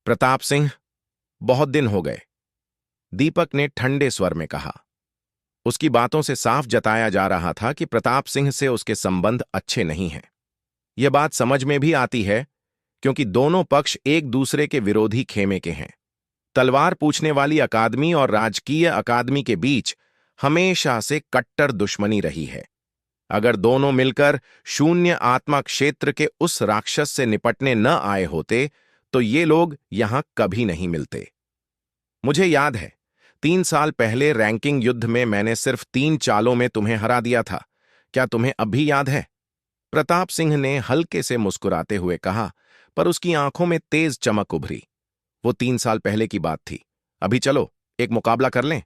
प्रताप सिंह, बहुत दिन हो गए, दीपक ने ठंडे स्वर में कहा। उसकी बातों से साफ जताया जा रहा था कि प्रताप सिंह से उसके संबंध अच्छे नहीं हैं। यह बात समझ में भी आती है, क्योंकि दोनों पक्ष एक दूसरे के विरोधी खेमे के हैं। तलवार पूछने वाली अकादमी और राजकीय अकादमी के बीच हमेशा से कट्टर दुश्मनी रही है। अगर दोनों मिलकर शून्य आत्मा क्षेत्र के उस राक्षस से निपटने न आए होते तो ये लोग यहां कभी नहीं मिलते। मुझे याद है, 3 साल पहले रैंकिंग युद्ध में मैंने सिर्फ 3 चालों में तुम्हें हरा दिया था। क्या तुम्हें अब भी याद है? प्रताप सिंह ने हल्के से मुस्कुराते हुए कहा, पर उसकी आंखों में तेज चमक उभरी। वो 3 साल पहले की बात थी। अभी चलो एक मुकाबला कर लें,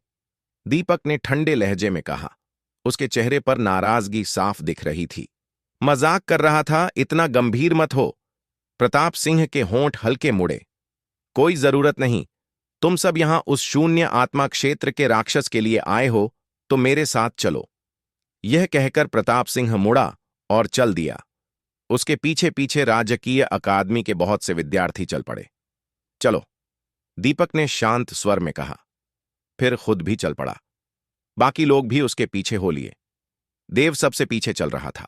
दीपक ने ठंडे लहजे में कहा। उसके चेहरे पर नाराजगी साफ दिख रही थी। मजाक कर रहा था, इतना गंभीर मत हो। प्रताप सिंह के होंठ हल्के मुड़े। कोई जरूरत नहीं, तुम सब यहां उस शून्य आत्मा क्षेत्र के राक्षस के लिए आए हो तो मेरे साथ चलो। यह कहकर प्रताप सिंह मुड़ा और चल दिया। उसके पीछे पीछे राजकीय अकादमी के बहुत से विद्यार्थी चल पड़े। चलो, दीपक ने शांत स्वर में कहा, फिर खुद भी चल पड़ा। बाकी लोग भी उसके पीछे हो लिए। देव सबसे पीछे चल रहा था।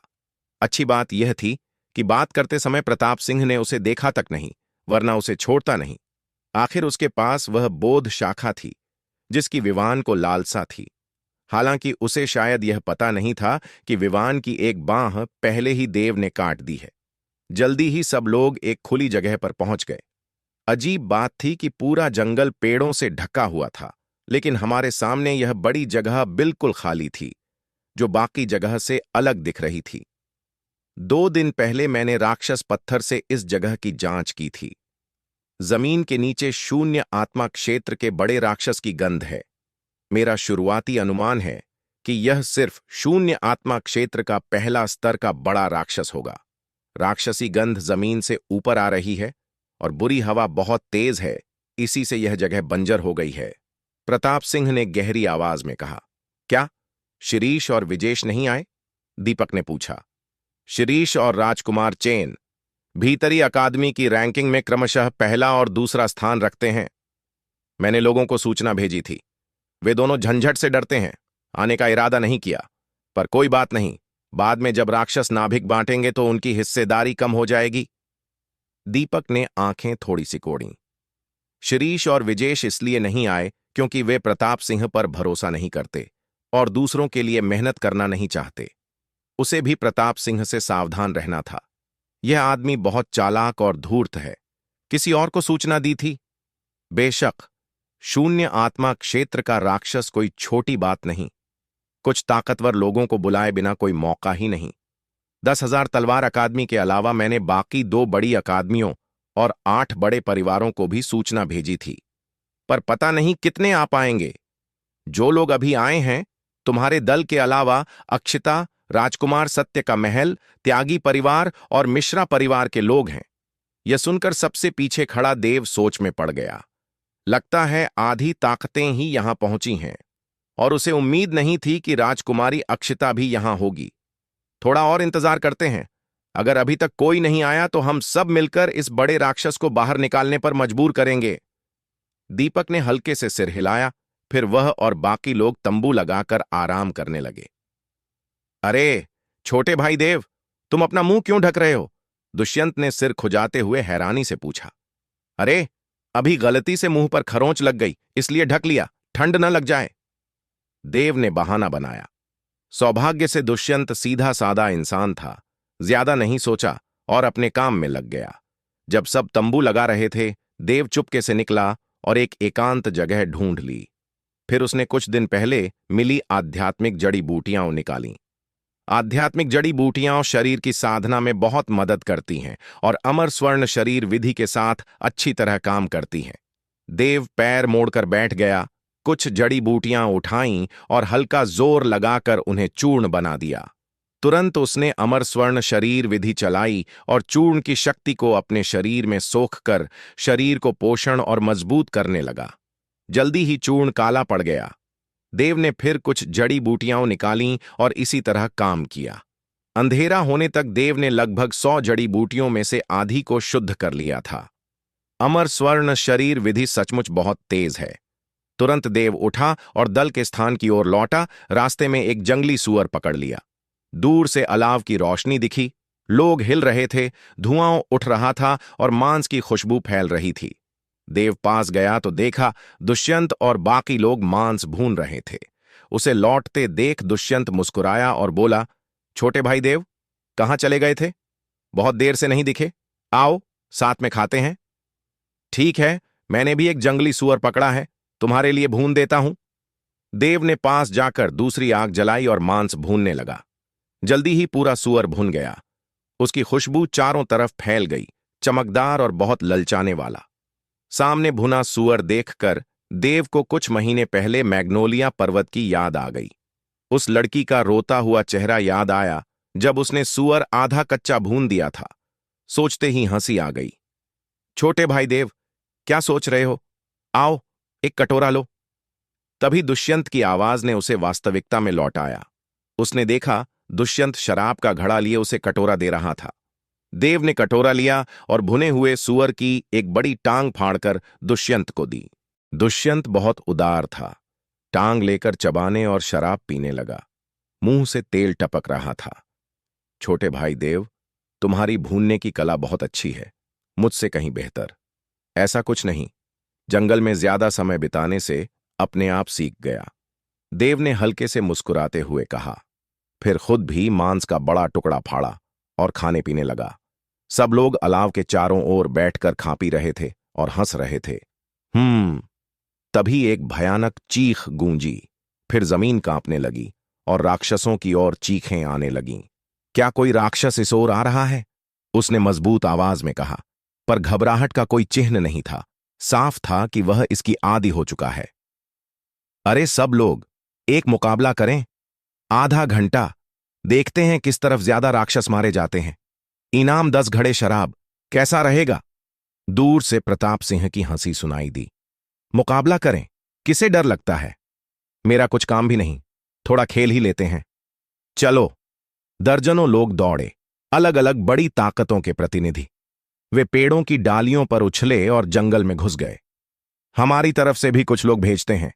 अच्छी बात यह थी कि बात करते समय प्रताप सिंह ने उसे देखा तक नहीं, वरना उसे छोड़ता नहीं। आखिर उसके पास वह बोध शाखा थी जिसकी विवान को लालसा थी। हालांकि उसे शायद यह पता नहीं था कि विवान की एक बांह पहले ही देव ने काट दी है। जल्दी ही सब लोग एक खुली जगह पर पहुंच गए। अजीब बात थी कि पूरा जंगल पेड़ों से ढका हुआ था, लेकिन हमारे सामने यह बड़ी जगह बिल्कुल खाली थी, जो बाकी जगह से अलग दिख रही थी। 2 दिन पहले मैंने राक्षस पत्थर से इस जगह की जांच की थी। जमीन के नीचे शून्य आत्मा क्षेत्र के बड़े राक्षस की गंध है। मेरा शुरुआती अनुमान है कि यह सिर्फ शून्य आत्मा क्षेत्र का पहला स्तर का बड़ा राक्षस होगा। राक्षसी गंध जमीन से ऊपर आ रही है और बुरी हवा बहुत तेज है, इसी से यह जगह बंजर हो गई है। प्रताप सिंह ने गहरी आवाज में कहा। क्या शिरीष और विजेश नहीं आए? दीपक ने पूछा। शिरीष और राजकुमार चेन भीतरी अकादमी की रैंकिंग में क्रमशः पहला और दूसरा स्थान रखते हैं। मैंने लोगों को सूचना भेजी थी। वे दोनों झंझट से डरते हैं, आने का इरादा नहीं किया। पर कोई बात नहीं, बाद में जब राक्षस नाभिक बांटेंगे तो उनकी हिस्सेदारी कम हो जाएगी। दीपक ने आंखें थोड़ी सिकोड़ी। शिरीष और विजेश इसलिए नहीं आए क्योंकि वे प्रताप सिंह पर भरोसा नहीं करते और दूसरों के लिए मेहनत करना नहीं चाहते। उसे भी प्रताप सिंह से सावधान रहना था। यह आदमी बहुत चालाक और धूर्त है। किसी और को सूचना दी थी? बेशक, शून्य आत्मा क्षेत्र का राक्षस कोई छोटी बात नहीं। कुछ ताकतवर लोगों को बुलाए बिना कोई मौका ही नहीं। 10,000 तलवार अकादमी के अलावा मैंने बाकी 2 बड़ी अकादमियों और 8 बड़े परिवारों को भी सूचना भेजी थी, पर पता नहीं कितने आ पाएंगे। जो लोग अभी आए हैं, तुम्हारे दल के अलावा अक्षिता, राजकुमार सत्य का महल, त्यागी परिवार और मिश्रा परिवार के लोग हैं। यह सुनकर सबसे पीछे खड़ा देव सोच में पड़ गया। लगता है आधी ताकतें ही यहां पहुंची हैं, और उसे उम्मीद नहीं थी कि राजकुमारी अक्षिता भी यहां होगी। थोड़ा और इंतजार करते हैं। अगर अभी तक कोई नहीं आया तो हम सब मिलकर इस बड़े राक्षस को बाहर निकालने पर मजबूर करेंगे। दीपक ने हल्के से सिर हिलाया, फिर वह और बाकी लोग तंबू लगाकर आराम करने लगे। अरे छोटे भाई देव, तुम अपना मुंह क्यों ढक रहे हो? दुष्यंत ने सिर खुजाते हुए हैरानी से पूछा। अरे, अभी गलती से मुंह पर खरोंच लग गई, इसलिए ढक लिया, ठंड न लग जाए, देव ने बहाना बनाया। सौभाग्य से दुष्यंत सीधा सादा इंसान था, ज्यादा नहीं सोचा और अपने काम में लग गया। जब सब तंबू लगा रहे थे, देव चुपके से निकला और एक एकांत जगह ढूंढ ली। फिर उसने कुछ दिन पहले मिली आध्यात्मिक जड़ी बूटियां निकाली। आध्यात्मिक जड़ी बूटियां शरीर की साधना में बहुत मदद करती हैं और अमर स्वर्ण शरीर विधि के साथ अच्छी तरह काम करती हैं। देव पैर मोड़कर बैठ गया, कुछ जड़ी बूटियां उठाईं और हल्का जोर लगाकर उन्हें चूर्ण बना दिया। तुरंत उसने अमर स्वर्ण शरीर विधि चलाई और चूर्ण की शक्ति को अपने शरीर में सोखकर शरीर को पोषण और मजबूत करने लगा। जल्दी ही चूर्ण काला पड़ गया। देव ने फिर कुछ जड़ी बूटियां निकालीं और इसी तरह काम किया। अंधेरा होने तक देव ने लगभग 100 जड़ी बूटियों में से आधी को शुद्ध कर लिया था। अमर स्वर्ण शरीर विधि सचमुच बहुत तेज है। तुरंत देव उठा और दल के स्थान की ओर लौटा। रास्ते में एक जंगली सूअर पकड़ लिया। दूर से अलाव की रोशनी दिखी, लोग हिल रहे थे, धुआं उठ रहा था और मांस की खुशबू फैल रही थी। देव पास गया तो देखा दुष्यंत और बाकी लोग मांस भून रहे थे। उसे लौटते देख दुष्यंत मुस्कुराया और बोला, छोटे भाई देव, कहाँ चले गए थे? बहुत देर से नहीं दिखे। आओ, साथ में खाते हैं। ठीक है, मैंने भी एक जंगली सूअर पकड़ा है, तुम्हारे लिए भून देता हूं। देव ने पास जाकर दूसरी आग जलाई और मांस भूनने लगा। जल्दी ही पूरा सूअर भुन गया। उसकी खुशबू चारों तरफ फैल गई, चमकदार और बहुत ललचाने वाला। सामने भुना सूअर देखकर देव को कुछ महीने पहले मैग्नोलिया पर्वत की याद आ गई। उस लड़की का रोता हुआ चेहरा याद आया जब उसने सूअर आधा कच्चा भून दिया था। सोचते ही हंसी आ गई। छोटे भाई देव, क्या सोच रहे हो? आओ, एक कटोरा लो। तभी दुष्यंत की आवाज ने उसे वास्तविकता में लौटाया। उसने देखा दुष्यंत शराब का घड़ा लिए उसे कटोरा दे रहा था। देव ने कटोरा लिया और भुने हुए सूअर की एक बड़ी टांग फाड़कर दुष्यंत को दी। दुष्यंत बहुत उदार था। टांग लेकर चबाने और शराब पीने लगा। मुंह से तेल टपक रहा था। छोटे भाई देव, तुम्हारी भूनने की कला बहुत अच्छी है, मुझसे कहीं बेहतर। ऐसा कुछ नहीं, जंगल में ज्यादा समय बिताने से अपने आप सीख गया। देव ने हल्के से मुस्कुराते हुए कहा। फिर खुद भी मांस का बड़ा टुकड़ा फाड़ा और खाने पीने लगा। सब लोग अलाव के चारों ओर बैठकर खा पी रहे थे और हंस रहे थे। तभी एक भयानक चीख गूंजी। फिर जमीन कांपने लगी और राक्षसों की ओर चीखें आने लगीं। क्या कोई राक्षस इस ओर आ रहा है? उसने मजबूत आवाज में कहा, पर घबराहट का कोई चिन्ह नहीं था। साफ था कि वह इसकी आदी हो चुका है। अरे सब लोग, एक मुकाबला करें। आधा घंटा, देखते हैं किस तरफ ज्यादा राक्षस मारे जाते हैं। इनाम 10 घड़े शराब, कैसा रहेगा? दूर से प्रताप सिंह की हंसी सुनाई दी। मुकाबला करें? किसे डर लगता है? मेरा कुछ काम भी नहीं, थोड़ा खेल ही लेते हैं। चलो। दर्जनों लोग दौड़े, अलग अलग बड़ी ताकतों के प्रतिनिधि। वे पेड़ों की डालियों पर उछले और जंगल में घुस गए। हमारी तरफ से भी कुछ लोग भेजते हैं।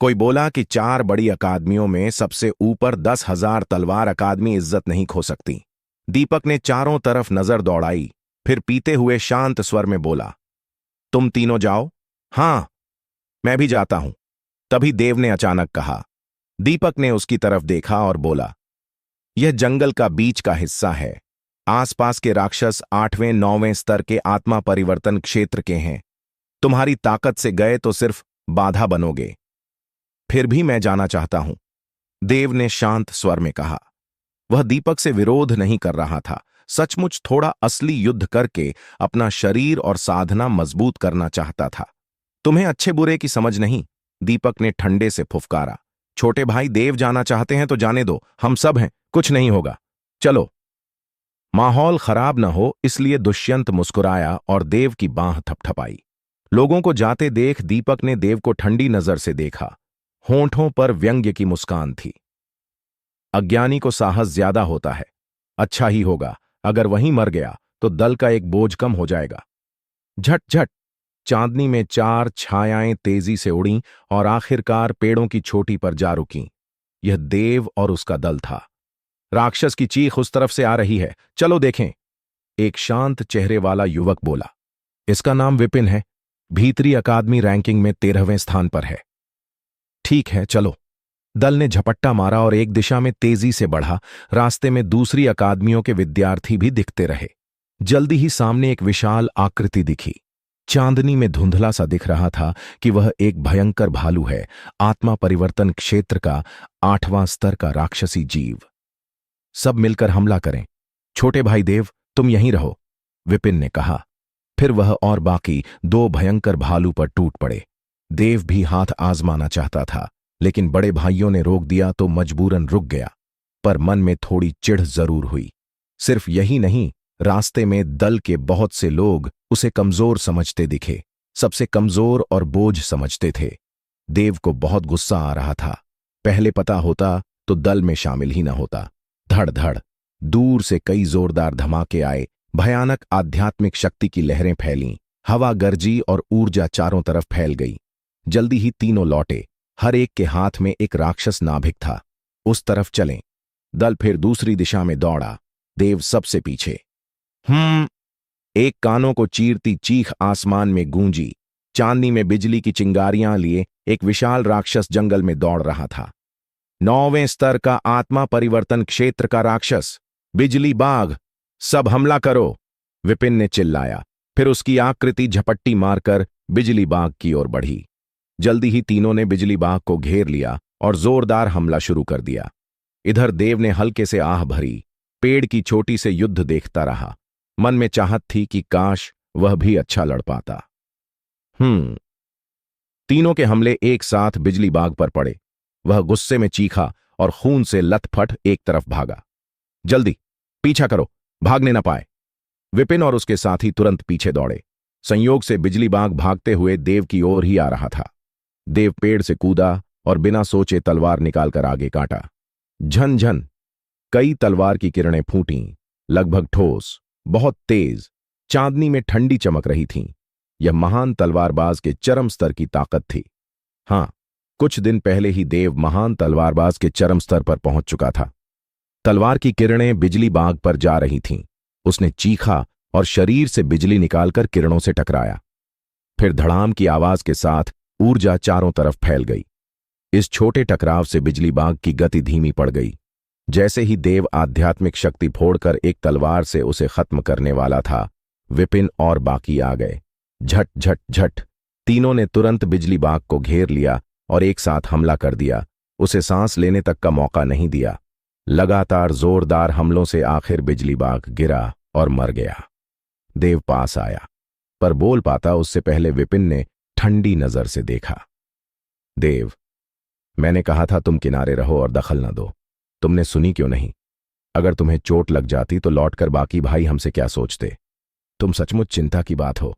कोई बोला कि 4 बड़ी अकादमियों में सबसे ऊपर 10,000 तलवार अकादमी इज्जत नहीं खो सकती। दीपक ने चारों तरफ नजर दौड़ाई, फिर पीते हुए शांत स्वर में बोला, तुम तीनों जाओ। हां, मैं भी जाता हूं। तभी देव ने अचानक कहा। दीपक ने उसकी तरफ देखा और बोला, यह जंगल का बीच का हिस्सा है। आसपास के राक्षस 8वें 9वें स्तर के आत्मा परिवर्तन क्षेत्र के हैं। तुम्हारी ताकत से गए तो सिर्फ बाधा बनोगे। फिर भी मैं जाना चाहता हूं, देव ने शांत स्वर में कहा। वह दीपक से विरोध नहीं कर रहा था, सचमुच थोड़ा असली युद्ध करके अपना शरीर और साधना मजबूत करना चाहता था। तुम्हें अच्छे बुरे की समझ नहीं, दीपक ने ठंडे से फुफकारा। छोटे भाई देव जाना चाहते हैं तो जाने दो, हम सब हैं, कुछ नहीं होगा। चलो। माहौल खराब न हो इसलिए दुष्यंत मुस्कुराया और देव की बांह थपथपाई। लोगों को जाते देख दीपक ने देव को ठंडी नजर से देखा। होंठों पर व्यंग्य की मुस्कान थी। अज्ञानी को साहस ज्यादा होता है। अच्छा ही होगा, अगर वहीं मर गया तो दल का एक बोझ कम हो जाएगा। झट झट चांदनी में 4 छायाएं तेजी से उड़ीं और आखिरकार पेड़ों की चोटी पर जा रुकीं। यह देव और उसका दल था। राक्षस की चीख उस तरफ से आ रही है, चलो देखें। एक शांत चेहरे वाला युवक बोला। इसका नाम विपिन है, भीतरी अकादमी रैंकिंग में 13वें स्थान पर है। ठीक है, चलो। दल ने झपट्टा मारा और एक दिशा में तेजी से बढ़ा। रास्ते में दूसरी अकादमियों के विद्यार्थी भी दिखते रहे। जल्दी ही सामने एक विशाल आकृति दिखी। चांदनी में धुंधला सा दिख रहा था कि वह एक भयंकर भालू है, आत्मा परिवर्तन क्षेत्र का 8वां स्तर का राक्षसी जीव। सब मिलकर हमला करें। छोटे भाई देव, तुम यहीं रहो, विपिन ने कहा। फिर वह और बाकी 2 भयंकर भालू पर टूट पड़े। देव भी हाथ आजमाना चाहता था, लेकिन बड़े भाइयों ने रोक दिया तो मजबूरन रुक गया। पर मन में थोड़ी चिढ़ जरूर हुई। सिर्फ यही नहीं, रास्ते में दल के बहुत से लोग उसे कमजोर समझते दिखे, सबसे कमजोर और बोझ समझते थे। देव को बहुत गुस्सा आ रहा था। पहले पता होता तो दल में शामिल ही न होता। धड़ धड़ दूर से कई जोरदार धमाके आए, भयानक आध्यात्मिक शक्ति की लहरें फैलीं। हवा गरजी और ऊर्जा चारों तरफ फैल गई। जल्दी ही तीनों लौटे। हर एक के हाथ में एक राक्षस नाभिक था। उस तरफ चलें। दल फिर दूसरी दिशा में दौड़ा। देव सबसे पीछे। एक कानों को चीरती चीख आसमान में गूंजी। चांदनी में बिजली की चिंगारियां लिए एक विशाल राक्षस जंगल में दौड़ रहा था। 9वें स्तर का आत्मा परिवर्तन क्षेत्र का राक्षस, बिजली बाघ, सब हमला करो, विपिन ने चिल्लाया। फिर उसकी आकृति झपट्टी मारकर बिजली बाघ की ओर बढ़ी। जल्दी ही तीनों ने बिजली बाघ को घेर लिया और जोरदार हमला शुरू कर दिया। इधर देव ने हल्के से आह भरी, पेड़ की चोटी से युद्ध देखता रहा। मन में चाहत थी कि काश वह भी अच्छा लड़ पाता। तीनों के हमले एक साथ बिजली बाघ पर पड़े। वह गुस्से में चीखा और खून से लथपथ एक तरफ भागा। जल्दी पीछा करो, भागने न पाए। विपिन और उसके साथी तुरंत पीछे दौड़े। संयोग से बिजली बाघ भागते हुए देव की ओर ही आ रहा था। देव पेड़ से कूदा और बिना सोचे तलवार निकालकर आगे काटा। झन-झन कई तलवार की किरणें फूटीं, लगभग ठोस, बहुत तेज, चांदनी में ठंडी चमक रही थीं। यह महान तलवारबाज के चरम स्तर की ताकत थी। हां, कुछ दिन पहले ही देव महान तलवारबाज के चरम स्तर पर पहुंच चुका था। तलवार की किरणें बिजली बाघ पर जा रही थीं। उसने चीखा और शरीर से बिजली निकालकर किरणों से टकराया। फिर धड़ाम की आवाज के साथ ऊर्जा चारों तरफ फैल गई। इस छोटे टकराव से बिजली बाघ की गति धीमी पड़ गई। जैसे ही देव आध्यात्मिक शक्ति फोड़कर एक तलवार से उसे खत्म करने वाला था, विपिन और बाकी आ गए। झट झट झट तीनों ने तुरंत बिजली बाघ को घेर लिया और एक साथ हमला कर दिया। उसे सांस लेने तक का मौका नहीं दिया। लगातार जोरदार हमलों से आखिर बिजली बाघ गिरा और मर गया। देव पास आया, पर बोल पाता उससे पहले विपिन ने ठंडी नजर से देखा। देव, मैंने कहा था तुम किनारे रहो और दखल न दो। तुमने सुनी क्यों नहीं? अगर तुम्हें चोट लग जाती तो लौटकर बाकी भाई हमसे क्या सोचते? तुम सचमुच चिंता की बात हो।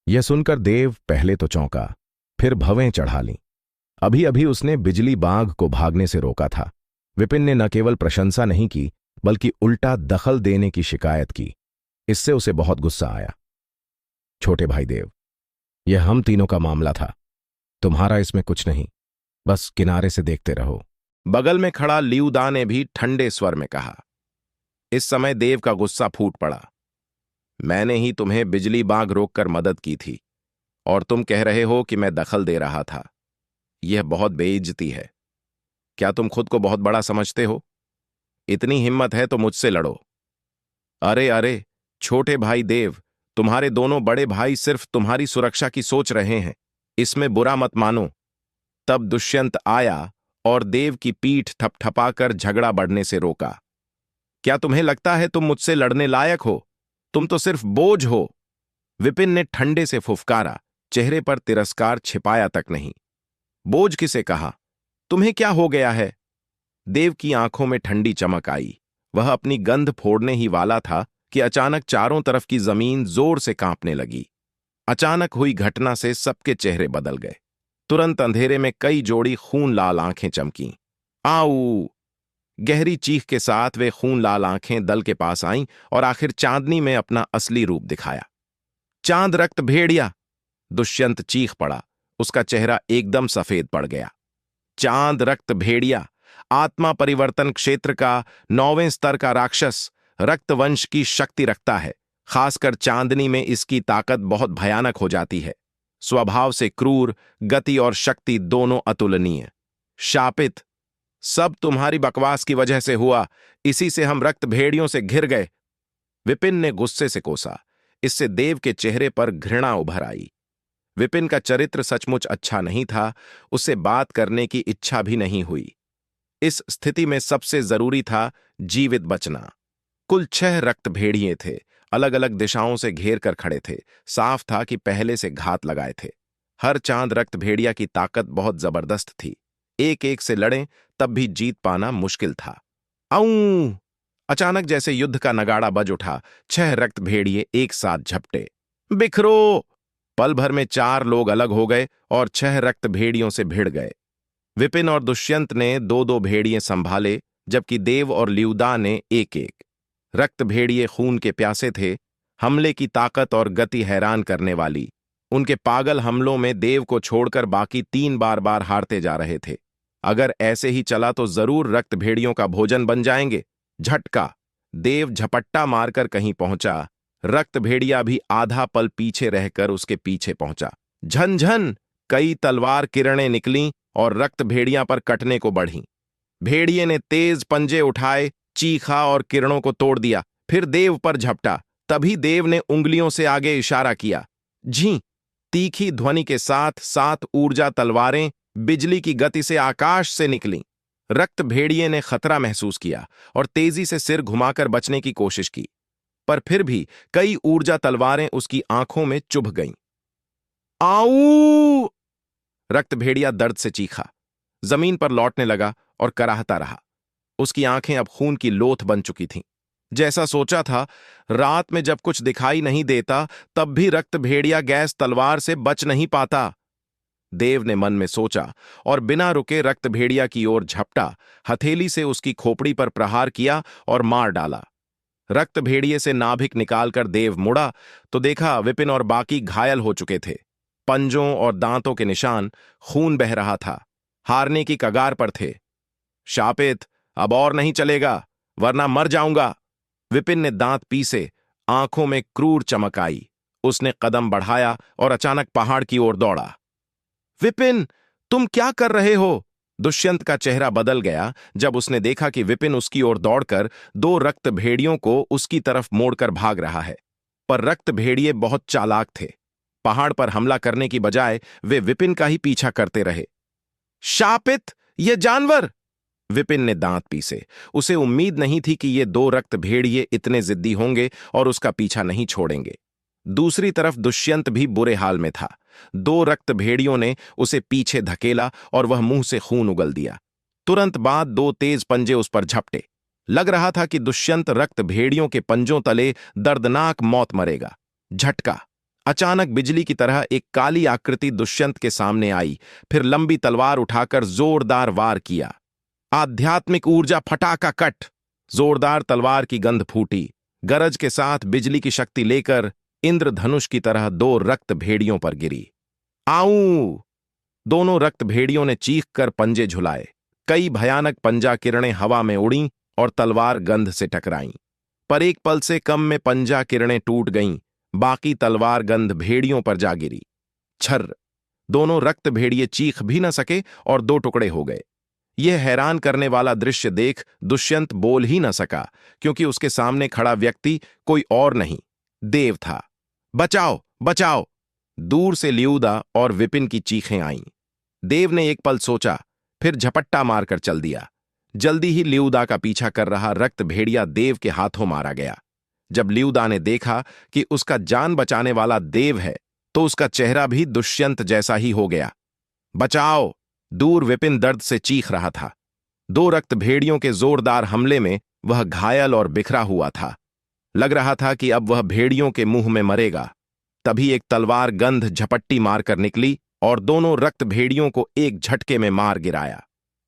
यह सुनकर देव पहले तो चौंका, फिर भवें चढ़ा लीं। अभी अभी उसने बिजली बाघ को भागने से रोका था। विपिन ने न केवल प्रशंसा नहीं की, बल्कि उल्टा दखल देने की शिकायत की। इससे उसे बहुत गुस्सा आया। छोटे भाई देव, यह हम तीनों का मामला था, तुम्हारा इसमें कुछ नहीं, बस किनारे से देखते रहो। बगल में खड़ा लियूदा ने भी ठंडे स्वर में कहा। इस समय देव का गुस्सा फूट पड़ा। मैंने ही तुम्हें बिजली बाघ रोककर मदद की थी और तुम कह रहे हो कि मैं दखल दे रहा था। यह बहुत बेइज्जती है। क्या तुम खुद को बहुत बड़ा समझते हो? इतनी हिम्मत है तो मुझसे लड़ो। अरे अरे, छोटे भाई देव, तुम्हारे दोनों बड़े भाई सिर्फ तुम्हारी सुरक्षा की सोच रहे हैं, इसमें बुरा मत मानो। तब दुष्यंत आया और देव की पीठ थपथपाकर झगड़ा बढ़ने से रोका। क्या तुम्हें लगता है तुम मुझसे लड़ने लायक हो? तुम तो सिर्फ बोझ हो। विपिन ने ठंडे से फुफकारा, चेहरे पर तिरस्कार छिपाया तक नहीं। बोझ किसे कहा? तुम्हें क्या हो गया है? देव की आंखों में ठंडी चमक आई। वह अपनी गंध फोड़ने ही वाला था कि अचानक चारों तरफ की जमीन जोर से कांपने लगी। अचानक हुई घटना से सबके चेहरे बदल गए। तुरंत अंधेरे में कई जोड़ी खून लाल आंखें चमकीं। आऊ! गहरी चीख के साथ वे खून लाल आंखें दल के पास आईं और आखिर चांदनी में अपना असली रूप दिखाया। चांद रक्त भेड़िया! दुष्यंत चीख पड़ा। उसका चेहरा एकदम सफेद पड़ गया। चांद रक्त भेड़िया, आत्मा परिवर्तन क्षेत्र का 9वें स्तर का राक्षस, रक्तवंश की शक्ति रखता है। खासकर चांदनी में इसकी ताकत बहुत भयानक हो जाती है। स्वभाव से क्रूर, गति और शक्ति दोनों अतुलनीय। शापित! सब तुम्हारी बकवास की वजह से हुआ। इसी से हम रक्त भेड़ियों से घिर गए। विपिन ने गुस्से से कोसा। इससे देव के चेहरे पर घृणा उभर आई। विपिन का चरित्र सचमुच अच्छा नहीं था। उससे बात करने की इच्छा भी नहीं हुई। इस स्थिति में सबसे जरूरी था जीवित बचना। कुल 6 रक्त भेड़िए थे, अलग अलग दिशाओं से घेर कर खड़े थे। साफ था कि पहले से घात लगाए थे। हर चांद रक्त भेड़िया की ताकत बहुत जबरदस्त थी। एक एक से लड़ें तब भी जीत पाना मुश्किल था। आऊं! अचानक जैसे युद्ध का नगाड़ा बज उठा। 6 रक्त भेड़िए एक साथ झपटे। बिखरो! पल भर में 4 लोग अलग हो गए और 6 रक्त भेड़ियों से भिड़ गए। विपिन और दुष्यंत ने 2-2 भेड़िए संभाले, जबकि देव और लियूदा ने एक एक। रक्त भेड़िए खून के प्यासे थे। हमले की ताकत और गति हैरान करने वाली। उनके पागल हमलों में देव को छोड़कर बाकी तीन बार बार हारते जा रहे थे। अगर ऐसे ही चला तो जरूर रक्त भेड़ियों का भोजन बन जाएंगे। झटका! देव झपट्टा मारकर कहीं पहुंचा। रक्त भेड़िया भी आधा पल पीछे रहकर उसके पीछे पहुंचा। झनझन! कई तलवार किरणें निकलीं और रक्त भेड़िया पर कटने को बढ़ीं। भेड़िए ने तेज पंजे उठाए, चीखा और किरणों को तोड़ दिया, फिर देव पर झपटा। तभी देव ने उंगलियों से आगे इशारा किया। झी! तीखी ध्वनि के साथ 7 ऊर्जा तलवारें बिजली की गति से आकाश से निकलीं। रक्त भेड़िए ने खतरा महसूस किया और तेजी से सिर घुमाकर बचने की कोशिश की, पर फिर भी कई ऊर्जा तलवारें उसकी आंखों में चुभ गईं। आऊ! रक्त भेड़िया दर्द से चीखा, जमीन पर लौटने लगा और कराहता रहा। उसकी आंखें अब खून की लोथ बन चुकी थीं। जैसा सोचा था, रात में जब कुछ दिखाई नहीं देता तब भी रक्त भेड़िया गैस तलवार से बच नहीं पाता। देव ने मन में सोचा और बिना रुके रक्त भेड़िया की ओर झपटा, हथेली से उसकी खोपड़ी पर प्रहार किया और मार डाला। रक्त भेड़िए से नाभिक निकालकर देव मुड़ा तो देखा विपिन और बाकी घायल हो चुके थे। पंजों और दांतों के निशान, खून बह रहा था, हारने की कगार पर थे। शापित, अब और नहीं चलेगा, वरना मर जाऊंगा। विपिन ने दांत पीसे, आंखों में क्रूर चमक आई। उसने कदम बढ़ाया और अचानक पहाड़ की ओर दौड़ा। विपिन, तुम क्या कर रहे हो? दुष्यंत का चेहरा बदल गया जब उसने देखा कि विपिन उसकी ओर दौड़कर 2 रक्त भेड़ियों को उसकी तरफ मोड़कर भाग रहा है। पर रक्त भेड़िए बहुत चालाक थे। पहाड़ पर हमला करने की बजाय वे विपिन का ही पीछा करते रहे। शापित, ये जानवर! विपिन ने दांत पीसे। उसे उम्मीद नहीं थी कि ये 2 रक्त भेड़िए इतने जिद्दी होंगे और उसका पीछा नहीं छोड़ेंगे। दूसरी तरफ दुष्यंत भी बुरे हाल में था। 2 रक्त भेड़ियों ने उसे पीछे धकेला और वह मुंह से खून उगल दिया। तुरंत बाद 2 तेज पंजे उस पर झपटे। लग रहा था कि दुष्यंत रक्त भेड़ियों के पंजों तले दर्दनाक मौत मरेगा। झटका! अचानक बिजली की तरह एक काली आकृति दुष्यंत के सामने आई, फिर लंबी तलवार उठाकर जोरदार वार किया। आध्यात्मिक ऊर्जा फटाका कट! जोरदार तलवार की गंध फूटी। गरज के साथ बिजली की शक्ति लेकर इंद्रधनुष की तरह 2 रक्त भेड़ियों पर गिरी। आऊ! दोनों रक्त भेड़ियों ने चीखकर पंजे झुलाए। कई भयानक पंजा किरणें हवा में उड़ीं और तलवार गंध से टकराईं। पर एक पल से कम में पंजा किरणें टूट गईं, बाकी तलवार गंध भेड़ियों पर जा गिरी। छर्र! दोनों रक्त भेड़िए चीख भी न सके और 2 टुकड़े हो गए। यह हैरान करने वाला दृश्य देख दुष्यंत बोल ही न सका, क्योंकि उसके सामने खड़ा व्यक्ति कोई और नहीं, देव था। बचाओ, बचाओ! दूर से ल्यूदा और विपिन की चीखें आईं। देव ने एक पल सोचा, फिर झपट्टा मारकर चल दिया। जल्दी ही ल्यूदा का पीछा कर रहा रक्त भेड़िया देव के हाथों मारा गया। जब ल्यूदा ने देखा कि उसका जान बचाने वाला देव है, तो उसका चेहरा भी दुष्यंत जैसा ही हो गया। बचाओ! दूर विपिन दर्द से चीख रहा था। 2 रक्त भेड़ियों के जोरदार हमले में वह घायल और बिखरा हुआ था। लग रहा था कि अब वह भेड़ियों के मुंह में मरेगा। तभी एक तलवार गंध झपट्टी मारकर निकली और दोनों रक्त भेड़ियों को एक झटके में मार गिराया।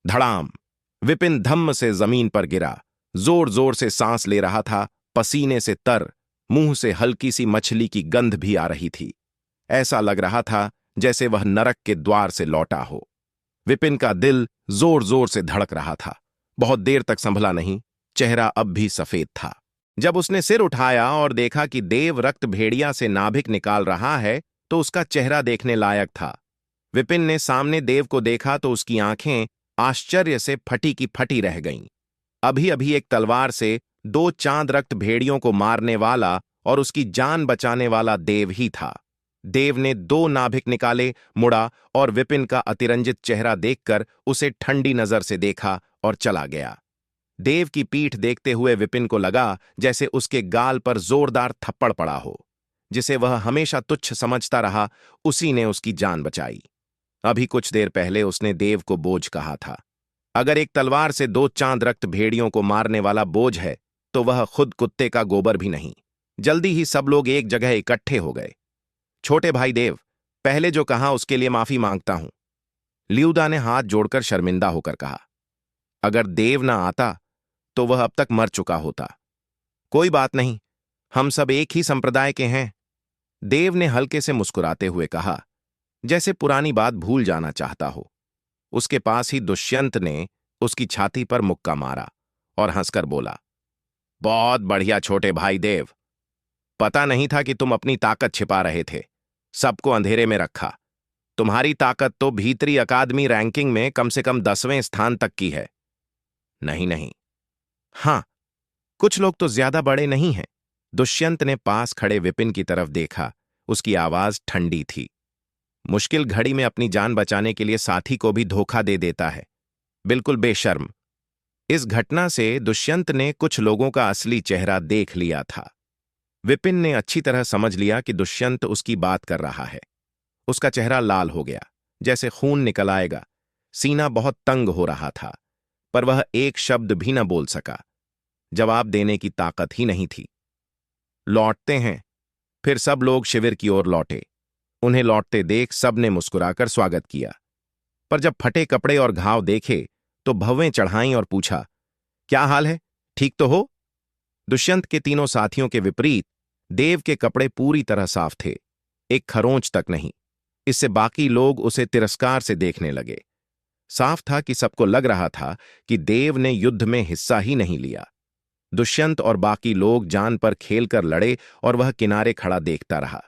धड़ाम! विपिन धम्म से जमीन पर गिरा। जोर जोर से सांस ले रहा था, पसीने से तर, मुंह से हल्की सी मछली की गंध भी आ रही थी। ऐसा लग रहा था जैसे वह नरक के द्वार से लौटा हो। विपिन का दिल जोर जोर से धड़क रहा था। बहुत देर तक संभला नहीं, चेहरा अब भी सफेद था। जब उसने सिर उठाया और देखा कि देव रक्त भेड़िया से नाभिक निकाल रहा है, तो उसका चेहरा देखने लायक था। विपिन ने सामने देव को देखा तो उसकी आंखें आश्चर्य से फटी की फटी रह गईं। अभी अभी एक तलवार से 2 चांद रक्त भेड़ियों को मारने वाला और उसकी जान बचाने वाला देव ही था। देव ने 2 नाभिक निकाले, मुड़ा और विपिन का अतिरंजित चेहरा देखकर उसे ठंडी नजर से देखा और चला गया। देव की पीठ देखते हुए विपिन को लगा जैसे उसके गाल पर जोरदार थप्पड़ पड़ा हो। जिसे वह हमेशा तुच्छ समझता रहा, उसी ने उसकी जान बचाई। अभी कुछ देर पहले उसने देव को बोझ कहा था। अगर एक तलवार से 2 चांद रक्त भेड़ियों को मारने वाला बोझ है, तो वह खुद कुत्ते का गोबर भी नहीं। जल्दी ही सब लोग एक जगह इकट्ठे हो गए। छोटे भाई देव, पहले जो कहा उसके लिए माफी मांगता हूं। ल्यूदा ने हाथ जोड़कर शर्मिंदा होकर कहा। अगर देव ना आता तो वह अब तक मर चुका होता। कोई बात नहीं, हम सब एक ही संप्रदाय के हैं। देव ने हल्के से मुस्कुराते हुए कहा, जैसे पुरानी बात भूल जाना चाहता हो। उसके पास ही दुष्यंत ने उसकी छाती पर मुक्का मारा और हंसकर बोला, बहुत बढ़िया छोटे भाई देव। पता नहीं था कि तुम अपनी ताकत छिपा रहे थे, सबको अंधेरे में रखा। तुम्हारी ताकत तो भीतरी अकादमी रैंकिंग में कम से कम 10वें स्थान तक की है। नहीं नहीं, हाँ, कुछ लोग तो ज्यादा बड़े नहीं हैं। दुष्यंत ने पास खड़े विपिन की तरफ देखा। उसकी आवाज ठंडी थी। मुश्किल घड़ी में अपनी जान बचाने के लिए साथी को भी धोखा दे देता है, बिल्कुल बेशर्म। इस घटना से दुष्यंत ने कुछ लोगों का असली चेहरा देख लिया था। विपिन ने अच्छी तरह समझ लिया कि दुष्यंत उसकी बात कर रहा है। उसका चेहरा लाल हो गया, जैसे खून निकल आएगा। सीना बहुत तंग हो रहा था, पर वह एक शब्द भी न बोल सका। जवाब देने की ताकत ही नहीं थी। लौटते हैं। फिर सब लोग शिविर की ओर लौटे। उन्हें लौटते देख सब ने मुस्कुराकर स्वागत किया, पर जब फटे कपड़े और घाव देखे तो भवें चढ़ाईं और पूछा, क्या हाल है, ठीक तो हो? दुष्यंत के तीनों साथियों के विपरीत देव के कपड़े पूरी तरह साफ थे, एक खरोंच तक नहीं। इससे बाकी लोग उसे तिरस्कार से देखने लगे। साफ था कि सबको लग रहा था कि देव ने युद्ध में हिस्सा ही नहीं लिया। दुष्यंत और बाकी लोग जान पर खेलकर लड़े और वह किनारे खड़ा देखता रहा।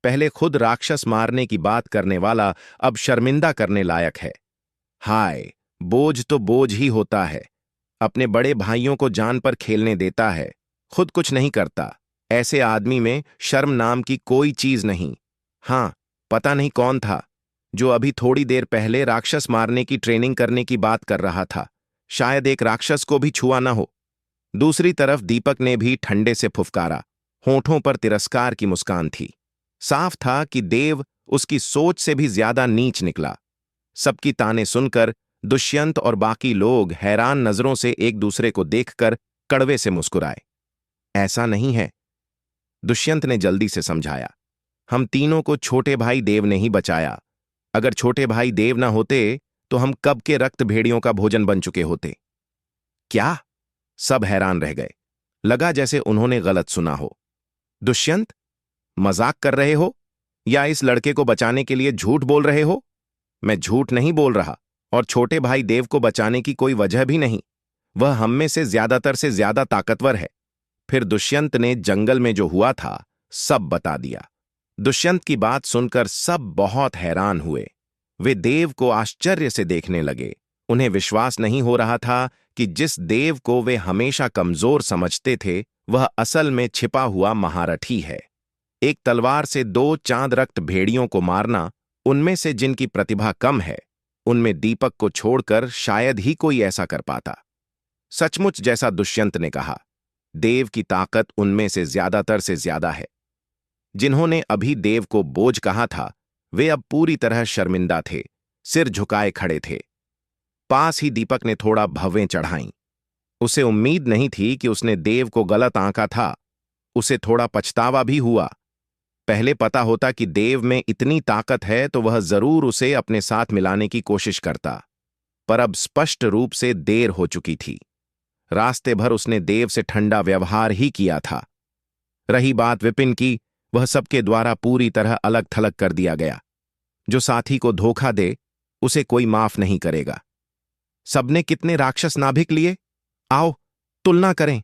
पहले खुद राक्षस मारने की बात करने वाला अब शर्मिंदा करने लायक है। हाय, बोझ तो बोझ ही होता है। अपने बड़े भाइयों को जान पर खेलने देता है, खुद कुछ नहीं करता। ऐसे आदमी में शर्म नाम की कोई चीज नहीं। हां, पता नहीं कौन था जो अभी थोड़ी देर पहले राक्षस मारने की ट्रेनिंग करने की बात कर रहा था। शायद एक राक्षस को भी छुआ ना हो। दूसरी तरफ दीपक ने भी ठंडे से फुफकारा। होठों पर तिरस्कार की मुस्कान थी। साफ था कि देव उसकी सोच से भी ज्यादा नीच निकला। सबकी ताने सुनकर दुष्यंत और बाकी लोग हैरान नजरों से एक दूसरे को देखकर कड़वे से मुस्कुराए। ऐसा नहीं है, दुष्यंत ने जल्दी से समझाया। हम तीनों को छोटे भाई देव ने ही बचाया। अगर छोटे भाई देव ना होते तो हम कब के रक्त भेड़ियों का भोजन बन चुके होते। क्या? सब हैरान रह गए। लगा जैसे उन्होंने गलत सुना हो। दुष्यंत, मजाक कर रहे हो या इस लड़के को बचाने के लिए झूठ बोल रहे हो? मैं झूठ नहीं बोल रहा, और छोटे भाई देव को बचाने की कोई वजह भी नहीं। वह हम में से ज्यादातर से ज्यादा ताकतवर है। फिर दुष्यंत ने जंगल में जो हुआ था सब बता दिया। दुष्यंत की बात सुनकर सब बहुत हैरान हुए। वे देव को आश्चर्य से देखने लगे। उन्हें विश्वास नहीं हो रहा था कि जिस देव को वे हमेशा कमजोर समझते थे वह असल में छिपा हुआ महारथी है। एक तलवार से 2 चांद रक्त भेड़ियों को मारना, उनमें से जिनकी प्रतिभा कम है, उनमें दीपक को छोड़कर शायद ही कोई ऐसा कर पाता। सचमुच जैसा दुष्यंत ने कहा, देव की ताकत उनमें से ज्यादातर से ज्यादा है। जिन्होंने अभी देव को बोझ कहा था वे अब पूरी तरह शर्मिंदा थे, सिर झुकाए खड़े थे। पास ही दीपक ने थोड़ा भवें चढ़ाईं। उसे उम्मीद नहीं थी कि उसने देव को गलत आंका था। उसे थोड़ा पछतावा भी हुआ। पहले पता होता कि देव में इतनी ताकत है तो वह जरूर उसे अपने साथ मिलाने की कोशिश करता, पर अब स्पष्ट रूप से देर हो चुकी थी। रास्ते भर उसने देव से ठंडा व्यवहार ही किया था। रही बात विपिन की, वह सबके द्वारा पूरी तरह अलग थलग कर दिया गया। जो साथी को धोखा दे उसे कोई माफ नहीं करेगा। सबने कितने राक्षस नाभिक लिए, आओ तुलना करें।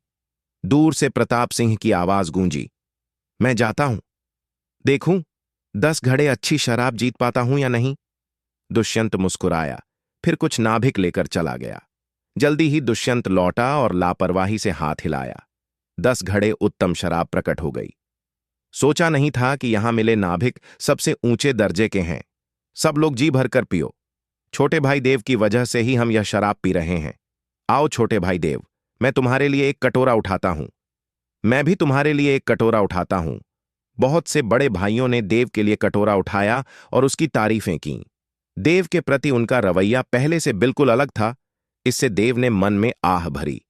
दूर से प्रताप सिंह की आवाज गूंजी। मैं जाता हूं, देखूं 10 घड़े अच्छी शराब जीत पाता हूं या नहीं। दुष्यंत मुस्कुराया, फिर कुछ नाभिक लेकर चला गया। जल्दी ही दुष्यंत लौटा और लापरवाही से हाथ हिलाया। 10 घड़े उत्तम शराब प्रकट हो गई। सोचा नहीं था कि यहां मिले नाभिक सबसे ऊंचे दर्जे के हैं। सब लोग जी भरकर पियो। छोटे भाई देव की वजह से ही हम यह शराब पी रहे हैं। आओ छोटे भाई देव, मैं तुम्हारे लिए एक कटोरा उठाता हूं। मैं भी तुम्हारे लिए एक कटोरा उठाता हूं। बहुत से बड़े भाइयों ने देव के लिए कटोरा उठाया और उसकी तारीफें की। देव के प्रति उनका रवैया पहले से बिल्कुल अलग था। इससे देव ने मन में आह भरी।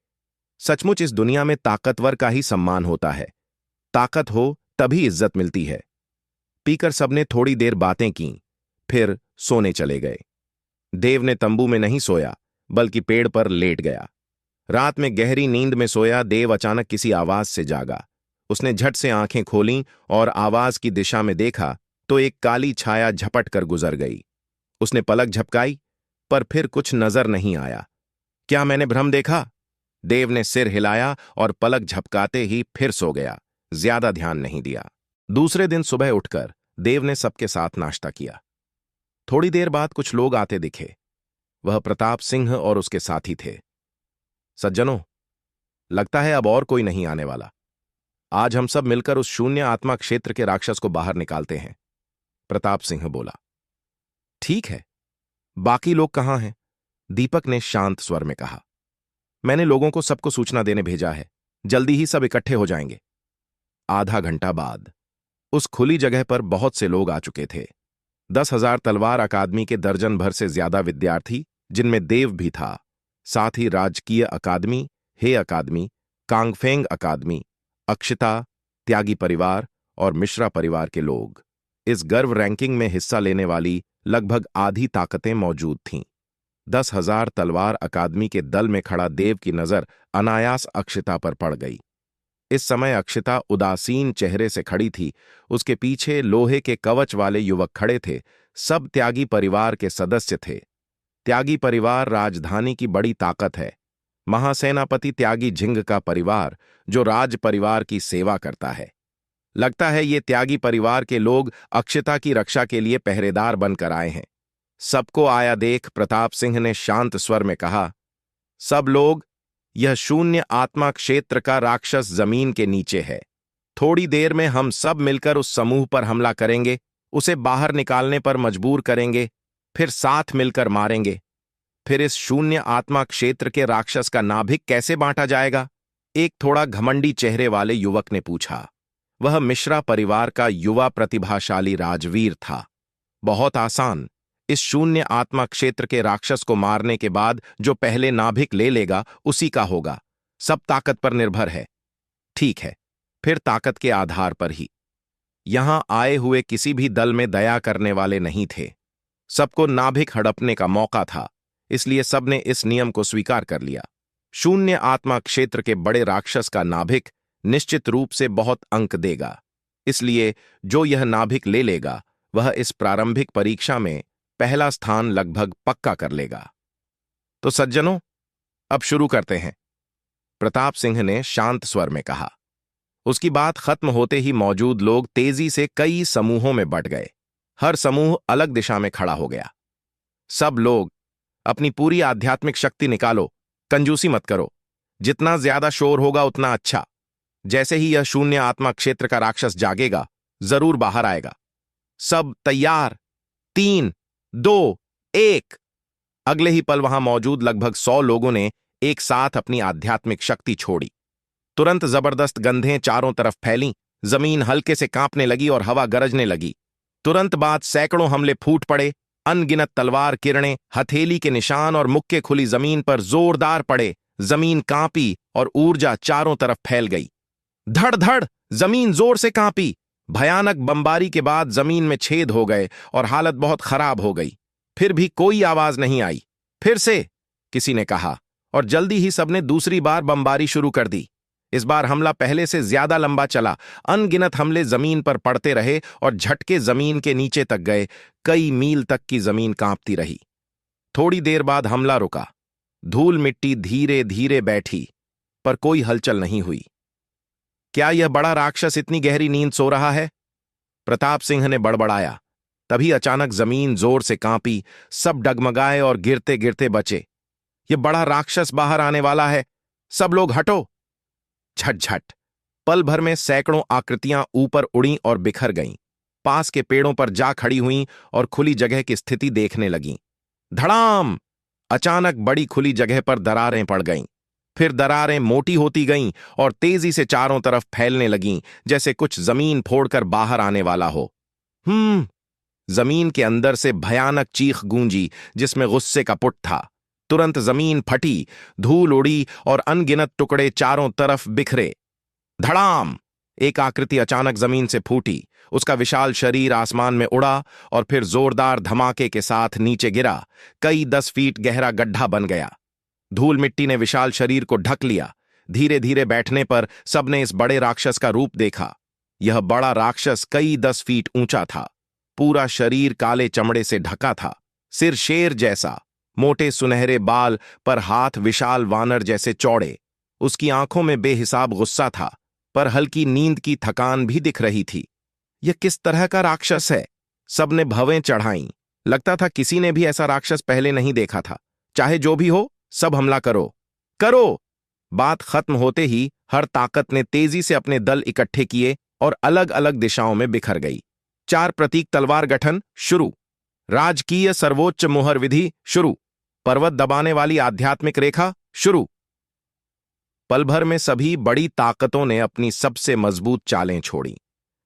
सचमुच इस दुनिया में ताकतवर का ही सम्मान होता है। ताकत हो तभी इज्जत मिलती है। पीकर सबने थोड़ी देर बातें की, फिर सोने चले गए। देव ने तंबू में नहीं सोया, बल्कि पेड़ पर लेट गया। रात में गहरी नींद में सोया देव अचानक किसी आवाज से जागा। उसने झट से आंखें खोलीं और आवाज की दिशा में देखा तो एक काली छाया झपट कर गुजर गई। उसने पलक झपकाई, पर फिर कुछ नजर नहीं आया। क्या मैंने भ्रम देखा? देव ने सिर हिलाया और पलक झपकाते ही फिर सो गया। ज्यादा ध्यान नहीं दिया। दूसरे दिन सुबह उठकर देव ने सबके साथ नाश्ता किया। थोड़ी देर बाद कुछ लोग आते दिखे। वह प्रताप सिंह और उसके साथी थे। सज्जनों, लगता है अब और कोई नहीं आने वाला। आज हम सब मिलकर उस शून्य आत्मा क्षेत्र के राक्षस को बाहर निकालते हैं। प्रताप सिंह बोला। ठीक है, बाकी लोग कहां हैं? दीपक ने शांत स्वर में कहा। मैंने लोगों को सबको सूचना देने भेजा है, जल्दी ही सब इकट्ठे हो जाएंगे। आधा घंटा बाद उस खुली जगह पर बहुत से लोग आ चुके थे। 10,000 तलवार अकादमी के दर्जन भर से ज्यादा विद्यार्थी, जिनमें देव भी था, साथ ही राजकीय अकादमी, हे अकादमी, कांगफेंग अकादमी, अक्षिता, त्यागी परिवार और मिश्रा परिवार के लोग। इस गर्व रैंकिंग में हिस्सा लेने वाली लगभग आधी ताकतें मौजूद थीं। 10,000 तलवार अकादमी के दल में खड़ा देव की नजर अनायास अक्षिता पर पड़ गई। इस समय अक्षिता उदासीन चेहरे से खड़ी थी। उसके पीछे लोहे के कवच वाले युवक खड़े थे। सब त्यागी परिवार के सदस्य थे। त्यागी परिवार राजधानी की बड़ी ताकत है। महासेनापति त्यागी झिंग का परिवार, जो राज परिवार की सेवा करता है। लगता है ये त्यागी परिवार के लोग अक्षिता की रक्षा के लिए पहरेदार बनकर आए हैं। सबको आया देख प्रताप सिंह ने शांत स्वर में कहा, सब लोग, यह शून्य आत्मा क्षेत्र का राक्षस जमीन के नीचे है। थोड़ी देर में हम सब मिलकर उस समूह पर हमला करेंगे, उसे बाहर निकालने पर मजबूर करेंगे, फिर साथ मिलकर मारेंगे। फिर इस शून्य आत्मा क्षेत्र के राक्षस का नाभिक कैसे बांटा जाएगा? एक थोड़ा घमंडी चेहरे वाले युवक ने पूछा। वह मिश्रा परिवार का युवा प्रतिभाशाली राजवीर था। बहुत आसान। इस शून्य आत्मा क्षेत्र के राक्षस को मारने के बाद जो पहले नाभिक ले लेगा उसी का होगा। सब ताकत पर निर्भर है। ठीक है, फिर ताकत के आधार पर ही। यहां आए हुए किसी भी दल में दया करने वाले नहीं थे। सबको नाभिक हड़पने का मौका था, इसलिए सबने इस नियम को स्वीकार कर लिया। शून्य आत्मा क्षेत्र के बड़े राक्षस का नाभिक निश्चित रूप से बहुत अंक देगा। इसलिए जो यह नाभिक ले लेगा वह इस प्रारंभिक परीक्षा में पहला स्थान लगभग पक्का कर लेगा। तो सज्जनों, अब शुरू करते हैं, प्रताप सिंह ने शांत स्वर में कहा। उसकी बात खत्म होते ही मौजूद लोग तेजी से कई समूहों में बंट गए। हर समूह अलग दिशा में खड़ा हो गया। सब लोग अपनी पूरी आध्यात्मिक शक्ति निकालो, कंजूसी मत करो। जितना ज्यादा शोर होगा उतना अच्छा। जैसे ही यह शून्य आत्मा क्षेत्र का राक्षस जागेगा, जरूर बाहर आएगा। सब तैयार? 3, 2, 1। अगले ही पल वहां मौजूद लगभग 100 लोगों ने एक साथ अपनी आध्यात्मिक शक्ति छोड़ी। तुरंत जबरदस्त गंधें चारों तरफ फैलीं, जमीन हल्के से कांपने लगी और हवा गरजने लगी। तुरंत बाद सैकड़ों हमले फूट पड़े। अनगिनत तलवार किरणें, हथेली के निशान और मुक्के खुली जमीन पर जोरदार पड़े। जमीन कांपी और ऊर्जा चारों तरफ फैल गई। धड़ धड़ जमीन जोर से कांपी। भयानक बमबारी के बाद जमीन में छेद हो गए और हालत बहुत खराब हो गई। फिर भी कोई आवाज नहीं आई। फिर से, किसी ने कहा, और जल्दी ही सबने दूसरी बार बमबारी शुरू कर दी। इस बार हमला पहले से ज्यादा लंबा चला। अनगिनत हमले जमीन पर पड़ते रहे और झटके जमीन के नीचे तक गए। कई मील तक की जमीन कांपती रही। थोड़ी देर बाद हमला रुका। धूल मिट्टी धीरे धीरे बैठी, पर कोई हलचल नहीं हुई। क्या यह बड़ा राक्षस इतनी गहरी नींद सो रहा है? प्रताप सिंह ने बड़बड़ाया। तभी अचानक जमीन जोर से कांपी। सब डगमगाए और गिरते गिरते बचे। यह बड़ा राक्षस बाहर आने वाला है। सब लोग हटो। झट-झट पल भर में सैकड़ों आकृतियां ऊपर उड़ीं और बिखर गईं। पास के पेड़ों पर जा खड़ी हुईं और खुली जगह की स्थिति देखने लगीं। धड़ाम! अचानक बड़ी खुली जगह पर दरारें पड़ गईं। फिर दरारें मोटी होती गईं और तेजी से चारों तरफ फैलने लगीं, जैसे कुछ जमीन फोड़कर बाहर आने वाला हो। जमीन के अंदर से भयानक चीख गूंजी, जिसमें गुस्से का पुट था। तुरंत जमीन फटी, धूल उड़ी और अनगिनत टुकड़े चारों तरफ बिखरे। धड़ाम! एक आकृति अचानक जमीन से फूटी। उसका विशाल शरीर आसमान में उड़ा और फिर जोरदार धमाके के साथ नीचे गिरा। कई 10 फीट गहरा गड्ढा बन गया। धूल मिट्टी ने विशाल शरीर को ढक लिया। धीरे धीरे बैठने पर सबने इस बड़े राक्षस का रूप देखा। यह बड़ा राक्षस कई 10 फीट ऊंचा था। पूरा शरीर काले चमड़े से ढका था। सिर शेर जैसा, मोटे सुनहरे बाल, पर हाथ विशाल वानर जैसे चौड़े। उसकी आंखों में बेहिसाब गुस्सा था, पर हल्की नींद की थकान भी दिख रही थी। यह किस तरह का राक्षस है? सबने भवें चढ़ाईं। लगता था किसी ने भी ऐसा राक्षस पहले नहीं देखा था। चाहे जो भी हो, सब हमला करो, करो। बात खत्म होते ही हर ताकत ने तेजी से अपने दल इकट्ठे किए और अलग अलग दिशाओं में बिखर गई। 4 प्रतीक तलवार गठन शुरू। राजकीय सर्वोच्च मुहर विधि शुरू। पर्वत दबाने वाली आध्यात्मिक रेखा शुरू। पल भर में सभी बड़ी ताकतों ने अपनी सबसे मजबूत चालें छोड़ी।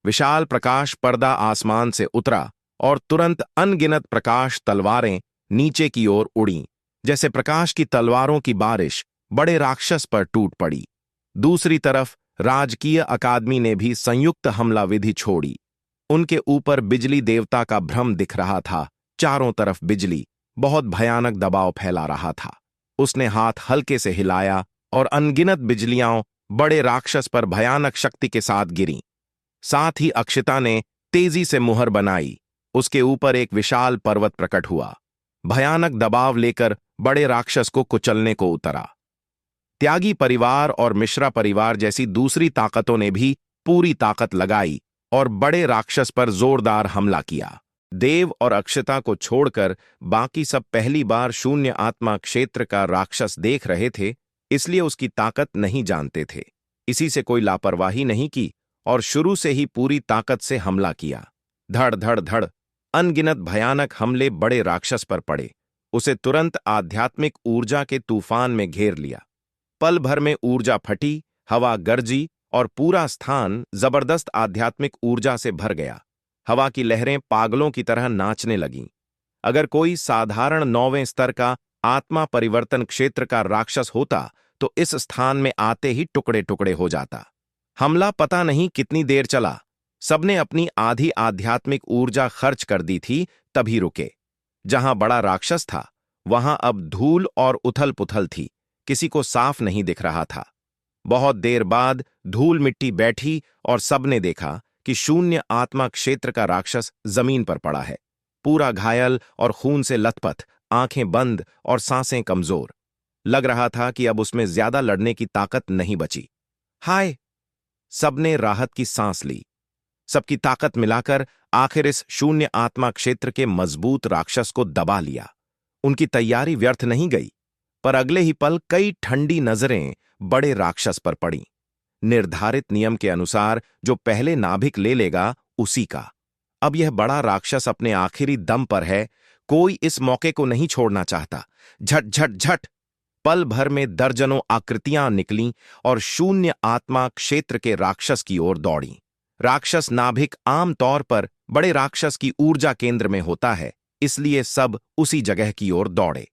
विशाल प्रकाश पर्दा आसमान से उतरा और तुरंत अनगिनत प्रकाश तलवारें नीचे की ओर उड़ीं, जैसे प्रकाश की तलवारों की बारिश बड़े राक्षस पर टूट पड़ी। दूसरी तरफ राजकीय अकादमी ने भी संयुक्त हमला विधि छोड़ी। उनके ऊपर बिजली देवता का भ्रम दिख रहा था। चारों तरफ बिजली, बहुत भयानक दबाव फैला रहा था। उसने हाथ हल्के से हिलाया और अनगिनत बिजलियां बड़े राक्षस पर भयानक शक्ति के साथ गिरीं। साथ ही अक्षिता ने तेजी से मुहर बनाई। उसके ऊपर एक विशाल पर्वत प्रकट हुआ, भयानक दबाव लेकर बड़े राक्षस को कुचलने को उतरा। त्यागी परिवार और मिश्रा परिवार जैसी दूसरी ताकतों ने भी पूरी ताकत लगाई और बड़े राक्षस पर जोरदार हमला किया। देव और अक्षता को छोड़कर बाकी सब पहली बार शून्य आत्मा क्षेत्र का राक्षस देख रहे थे, इसलिए उसकी ताकत नहीं जानते थे। इसी से कोई लापरवाही नहीं की और शुरू से ही पूरी ताकत से हमला किया। धड़ धड़ धड़ अनगिनत भयानक हमले बड़े राक्षस पर पड़े। उसे तुरंत आध्यात्मिक ऊर्जा के तूफान में घेर लिया। पल भर में ऊर्जा फटी, हवा गरजी और पूरा स्थान जबरदस्त आध्यात्मिक ऊर्जा से भर गया। हवा की लहरें पागलों की तरह नाचने लगीं। अगर कोई साधारण 9वें स्तर का आत्मा परिवर्तन क्षेत्र का राक्षस होता तो इस स्थान में आते ही टुकड़े टुकड़े हो जाता। हमला पता नहीं कितनी देर चला। सबने अपनी आधी आध्यात्मिक ऊर्जा खर्च कर दी थी, तभी रुके। जहां बड़ा राक्षस था वहां अब धूल और उथल पुथल थी। किसी को साफ नहीं दिख रहा था। बहुत देर बाद धूल मिट्टी बैठी और सबने देखा कि शून्य आत्मा क्षेत्र का राक्षस जमीन पर पड़ा है, पूरा घायल और खून से लथपथ, आंखें बंद और सांसें कमजोर। लग रहा था कि अब उसमें ज्यादा लड़ने की ताकत नहीं बची। हाय! सबने राहत की सांस ली। सबकी ताकत मिलाकर आखिर इस शून्य आत्मा क्षेत्र के मजबूत राक्षस को दबा लिया। उनकी तैयारी व्यर्थ नहीं गई, पर अगले ही पल कई ठंडी नजरें बड़े राक्षस पर पड़ीं। निर्धारित नियम के अनुसार जो पहले नाभिक ले लेगा उसी का। अब यह बड़ा राक्षस अपने आखिरी दम पर है। कोई इस मौके को नहीं छोड़ना चाहता। झट झट झट पल भर में दर्जनों आकृतियां निकलीं और शून्य आत्मा क्षेत्र के राक्षस की ओर दौड़ीं। राक्षस नाभिक आमतौर पर बड़े राक्षस की ऊर्जा केंद्र में होता है, इसलिए सब उसी जगह की ओर दौड़े।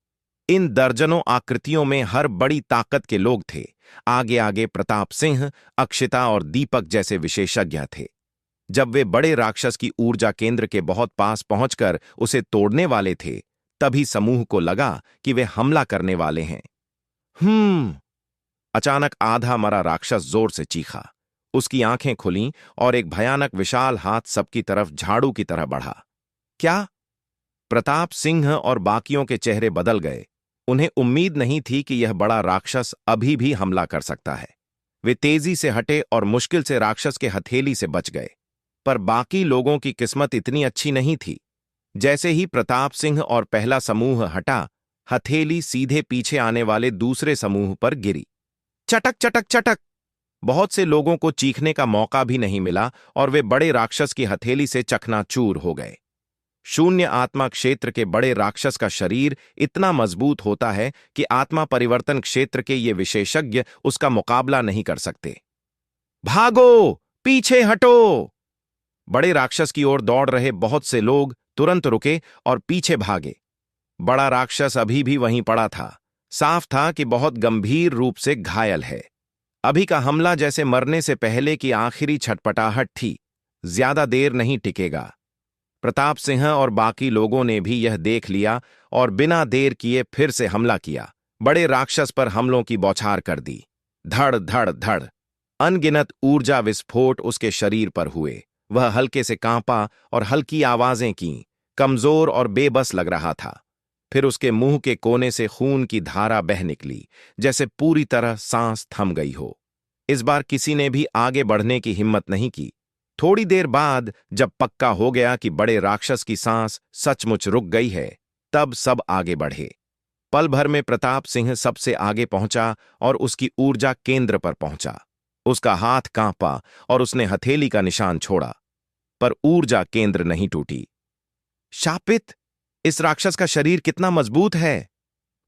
इन दर्जनों आकृतियों में हर बड़ी ताकत के लोग थे। आगे आगे प्रताप सिंह, अक्षिता और दीपक जैसे विशेषज्ञ थे। जब वे बड़े राक्षस की ऊर्जा केंद्र के बहुत पास पहुंचकर उसे तोड़ने वाले थे, तभी समूह को लगा कि वे हमला करने वाले हैं। अचानक आधा मरा राक्षस जोर से चीखा। उसकी आंखें खुलीं और एक भयानक विशाल हाथ सबकी तरफ झाड़ू की तरह बढ़ा। क्या? प्रताप सिंह और बाकियों के चेहरे बदल गए। उन्हें उम्मीद नहीं थी कि यह बड़ा राक्षस अभी भी हमला कर सकता है। वे तेजी से हटे और मुश्किल से राक्षस के हथेली से बच गए। पर बाकी लोगों की किस्मत इतनी अच्छी नहीं थी। जैसे ही प्रताप सिंह और पहला समूह हटा, हथेली सीधे पीछे आने वाले दूसरे समूह पर गिरी। चटक चटक चटक! बहुत से लोगों को चीखने का मौका भी नहीं मिला और वे बड़े राक्षस की हथेली से चकनाचूर हो गए। शून्य आत्मा क्षेत्र के बड़े राक्षस का शरीर इतना मजबूत होता है कि आत्मा परिवर्तन क्षेत्र के ये विशेषज्ञ उसका मुकाबला नहीं कर सकते। भागो! पीछे हटो! बड़े राक्षस की ओर दौड़ रहे बहुत से लोग तुरंत रुके और पीछे भागे। बड़ा राक्षस अभी भी वहीं पड़ा था। साफ था कि बहुत गंभीर रूप से घायल है। अभी का हमला जैसे मरने से पहले की आखिरी छटपटाहट थी। ज्यादा देर नहीं टिकेगा। प्रताप सिंह और बाकी लोगों ने भी यह देख लिया और बिना देर किए फिर से हमला किया। बड़े राक्षस पर हमलों की बौछार कर दी। धड़ धड़ धड़ अनगिनत ऊर्जा विस्फोट उसके शरीर पर हुए। वह हल्के से कांपा और हल्की आवाजें की, कमजोर और बेबस लग रहा था। फिर उसके मुंह के कोने से खून की धारा बह निकली, जैसे पूरी तरह सांस थम गई हो। इस बार किसी ने भी आगे बढ़ने की हिम्मत नहीं की। थोड़ी देर बाद जब पक्का हो गया कि बड़े राक्षस की सांस सचमुच रुक गई है, तब सब आगे बढ़े। पल भर में प्रताप सिंह सबसे आगे पहुंचा और उसकी ऊर्जा केंद्र पर पहुंचा। उसका हाथ कांपा और उसने हथेली का निशान छोड़ा, पर ऊर्जा केंद्र नहीं टूटी। शापित, इस राक्षस का शरीर कितना मजबूत है!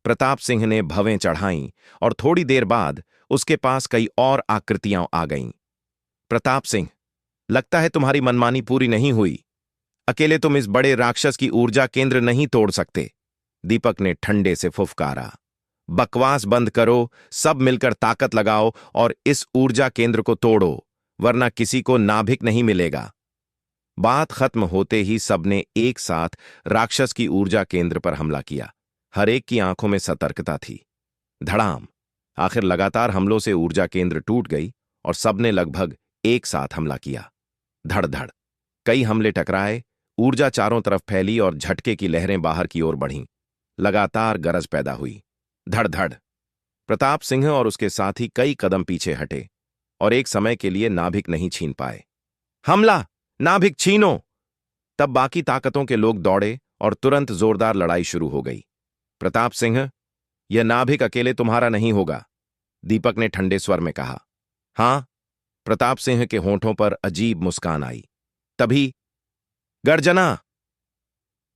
प्रताप सिंह ने भवें चढ़ाईं और थोड़ी देर बाद उसके पास कई और आकृतियां आ गईं। प्रताप सिंह, लगता है तुम्हारी मनमानी पूरी नहीं हुई। अकेले तुम इस बड़े राक्षस की ऊर्जा केंद्र नहीं तोड़ सकते। दीपक ने ठंडे से फुफकारा। बकवास बंद करो, सब मिलकर ताकत लगाओ और इस ऊर्जा केंद्र को तोड़ो, वरना किसी को नाभिक नहीं मिलेगा। बात खत्म होते ही सबने एक साथ राक्षस की ऊर्जा केंद्र पर हमला किया। हर एक की आंखों में सतर्कता थी। धड़ाम! आखिर लगातार हमलों से ऊर्जा केंद्र टूट गई और सबने लगभग एक साथ हमला किया। धड़ धड़ कई हमले टकराए, ऊर्जा चारों तरफ फैली और झटके की लहरें बाहर की ओर बढ़ीं। लगातार गरज पैदा हुई। धड़ धड़ प्रताप सिंह और उसके साथी कई कदम पीछे हटे और एक समय के लिए नाभिक नहीं छीन पाए। हमला! नाभिक छीनो! तब बाकी ताकतों के लोग दौड़े और तुरंत जोरदार लड़ाई शुरू हो गई। प्रताप सिंह, यह नाभिक अकेले तुम्हारा नहीं होगा, दीपक ने ठंडे स्वर में कहा। हां, प्रताप सिंह के होंठों पर अजीब मुस्कान आई। तभी गर्जना!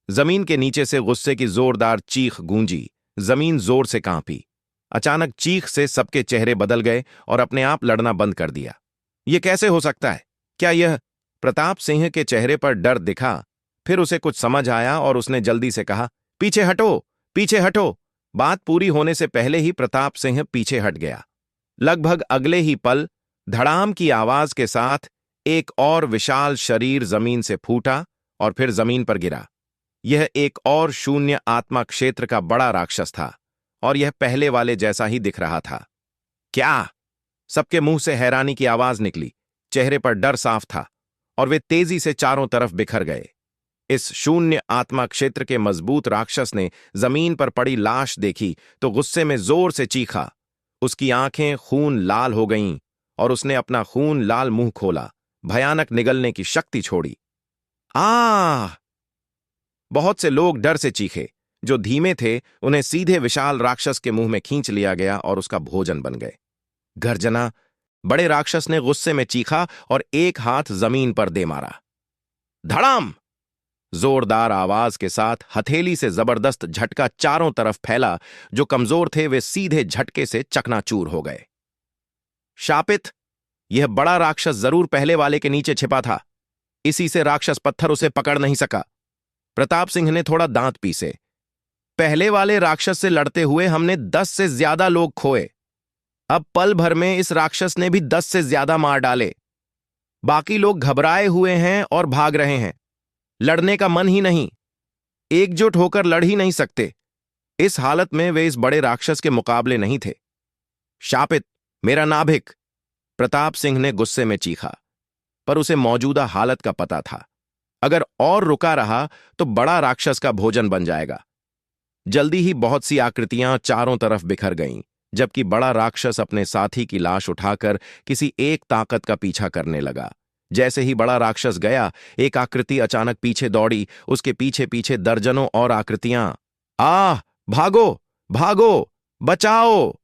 जमीन के नीचे से गुस्से की जोरदार चीख गूंजी। जमीन जोर से कांपी। अचानक चीख से सबके चेहरे बदल गए और अपने आप लड़ना बंद कर दिया। यह कैसे हो सकता है? क्या यह... प्रताप सिंह के चेहरे पर डर दिखा। फिर उसे कुछ समझ आया और उसने जल्दी से कहा, पीछे हटो, पीछे हटो। बात पूरी होने से पहले ही प्रताप सिंह पीछे हट गया। लगभग अगले ही पल धड़ाम की आवाज के साथ एक और विशाल शरीर जमीन से फूटा और फिर जमीन पर गिरा। यह एक और शून्य आत्मा क्षेत्र का बड़ा राक्षस था और यह पहले वाले जैसा ही दिख रहा था। क्या? सबके मुंह से हैरानी की आवाज निकली। चेहरे पर डर साफ था और वे तेजी से चारों तरफ बिखर गए। इस शून्य आत्मा क्षेत्र के मजबूत राक्षस ने जमीन पर पड़ी लाश देखी तो गुस्से में जोर से चीखा। उसकी आंखें खून लाल हो गईं और उसने अपना खून लाल मुंह खोला, भयानक निगलने की शक्ति छोड़ी। आह! बहुत से लोग डर से चीखे। जो धीमे थे उन्हें सीधे विशाल राक्षस के मुंह में खींच लिया गया और उसका भोजन बन गए। गर्जना! बड़े राक्षस ने गुस्से में चीखा और एक हाथ जमीन पर दे मारा। धड़ाम! जोरदार आवाज के साथ हथेली से जबरदस्त झटका चारों तरफ फैला। जो कमजोर थे वे सीधे झटके से चकनाचूर हो गए। शापित! यह बड़ा राक्षस जरूर पहले वाले के नीचे छिपा था। इसी से राक्षस पत्थर उसे पकड़ नहीं सका। प्रताप सिंह ने थोड़ा दांत पीसे। पहले वाले राक्षस से लड़ते हुए हमने 10 से ज्यादा लोग खोए। अब पल भर में इस राक्षस ने भी 10 से ज्यादा मार डाले। बाकी लोग घबराए हुए हैं और भाग रहे हैं। लड़ने का मन ही नहीं। एकजुट होकर लड़ ही नहीं सकते। इस हालत में वे इस बड़े राक्षस के मुकाबले नहीं थे। शापित! मेरा नाभिक! प्रताप सिंह ने गुस्से में चीखा, पर उसे मौजूदा हालत का पता था। अगर और रुका रहा तो बड़ा राक्षस का भोजन बन जाएगा। जल्दी ही बहुत सी आकृतियां चारों तरफ बिखर गईं, जबकि बड़ा राक्षस अपने साथी की लाश उठाकर किसी एक ताकत का पीछा करने लगा। जैसे ही बड़ा राक्षस गया, एक आकृति अचानक पीछे दौड़ी। उसके पीछे पीछे दर्जनों और आकृतियां। आह! भागो, भागो, बचाओ!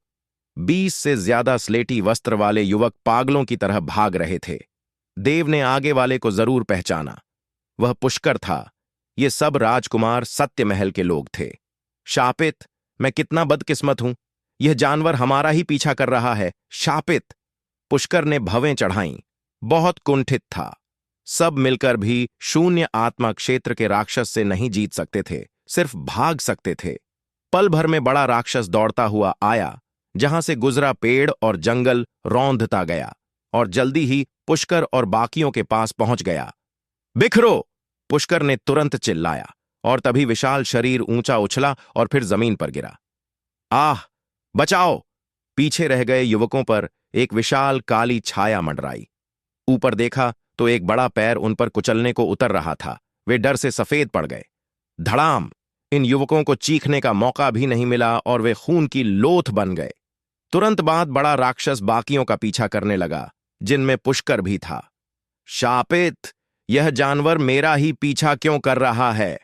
20 से ज्यादा स्लेटी वस्त्र वाले युवक पागलों की तरह भाग रहे थे। देव ने आगे वाले को जरूर पहचाना। वह पुष्कर था। ये सब राजकुमार सत्यमहल के लोग थे। शापित! मैं कितना बदकिस्मत हूं। यह जानवर हमारा ही पीछा कर रहा है। शापित! पुष्कर ने भवें चढ़ाईं। बहुत कुंठित था। सब मिलकर भी शून्य आत्मा क्षेत्र के राक्षस से नहीं जीत सकते थे, सिर्फ भाग सकते थे। पल भर में बड़ा राक्षस दौड़ता हुआ आया। जहां से गुजरा पेड़ और जंगल रौंदता गया और जल्दी ही पुष्कर और बाकियों के पास पहुंच गया। बिखरो! पुष्कर ने तुरंत चिल्लाया और तभी विशाल शरीर ऊंचा उछला और फिर जमीन पर गिरा। आह! बचाओ! पीछे रह गए युवकों पर एक विशाल काली छाया मंडराई। ऊपर देखा तो एक बड़ा पैर उन पर कुचलने को उतर रहा था। वे डर से सफेद पड़ गए। धड़ाम! इन युवकों को चीखने का मौका भी नहीं मिला और वे खून की लोथ बन गए। तुरंत बाद बड़ा राक्षस बाकियों का पीछा करने लगा, जिनमें पुष्कर भी था। शापित! यह जानवर मेरा ही पीछा क्यों कर रहा है?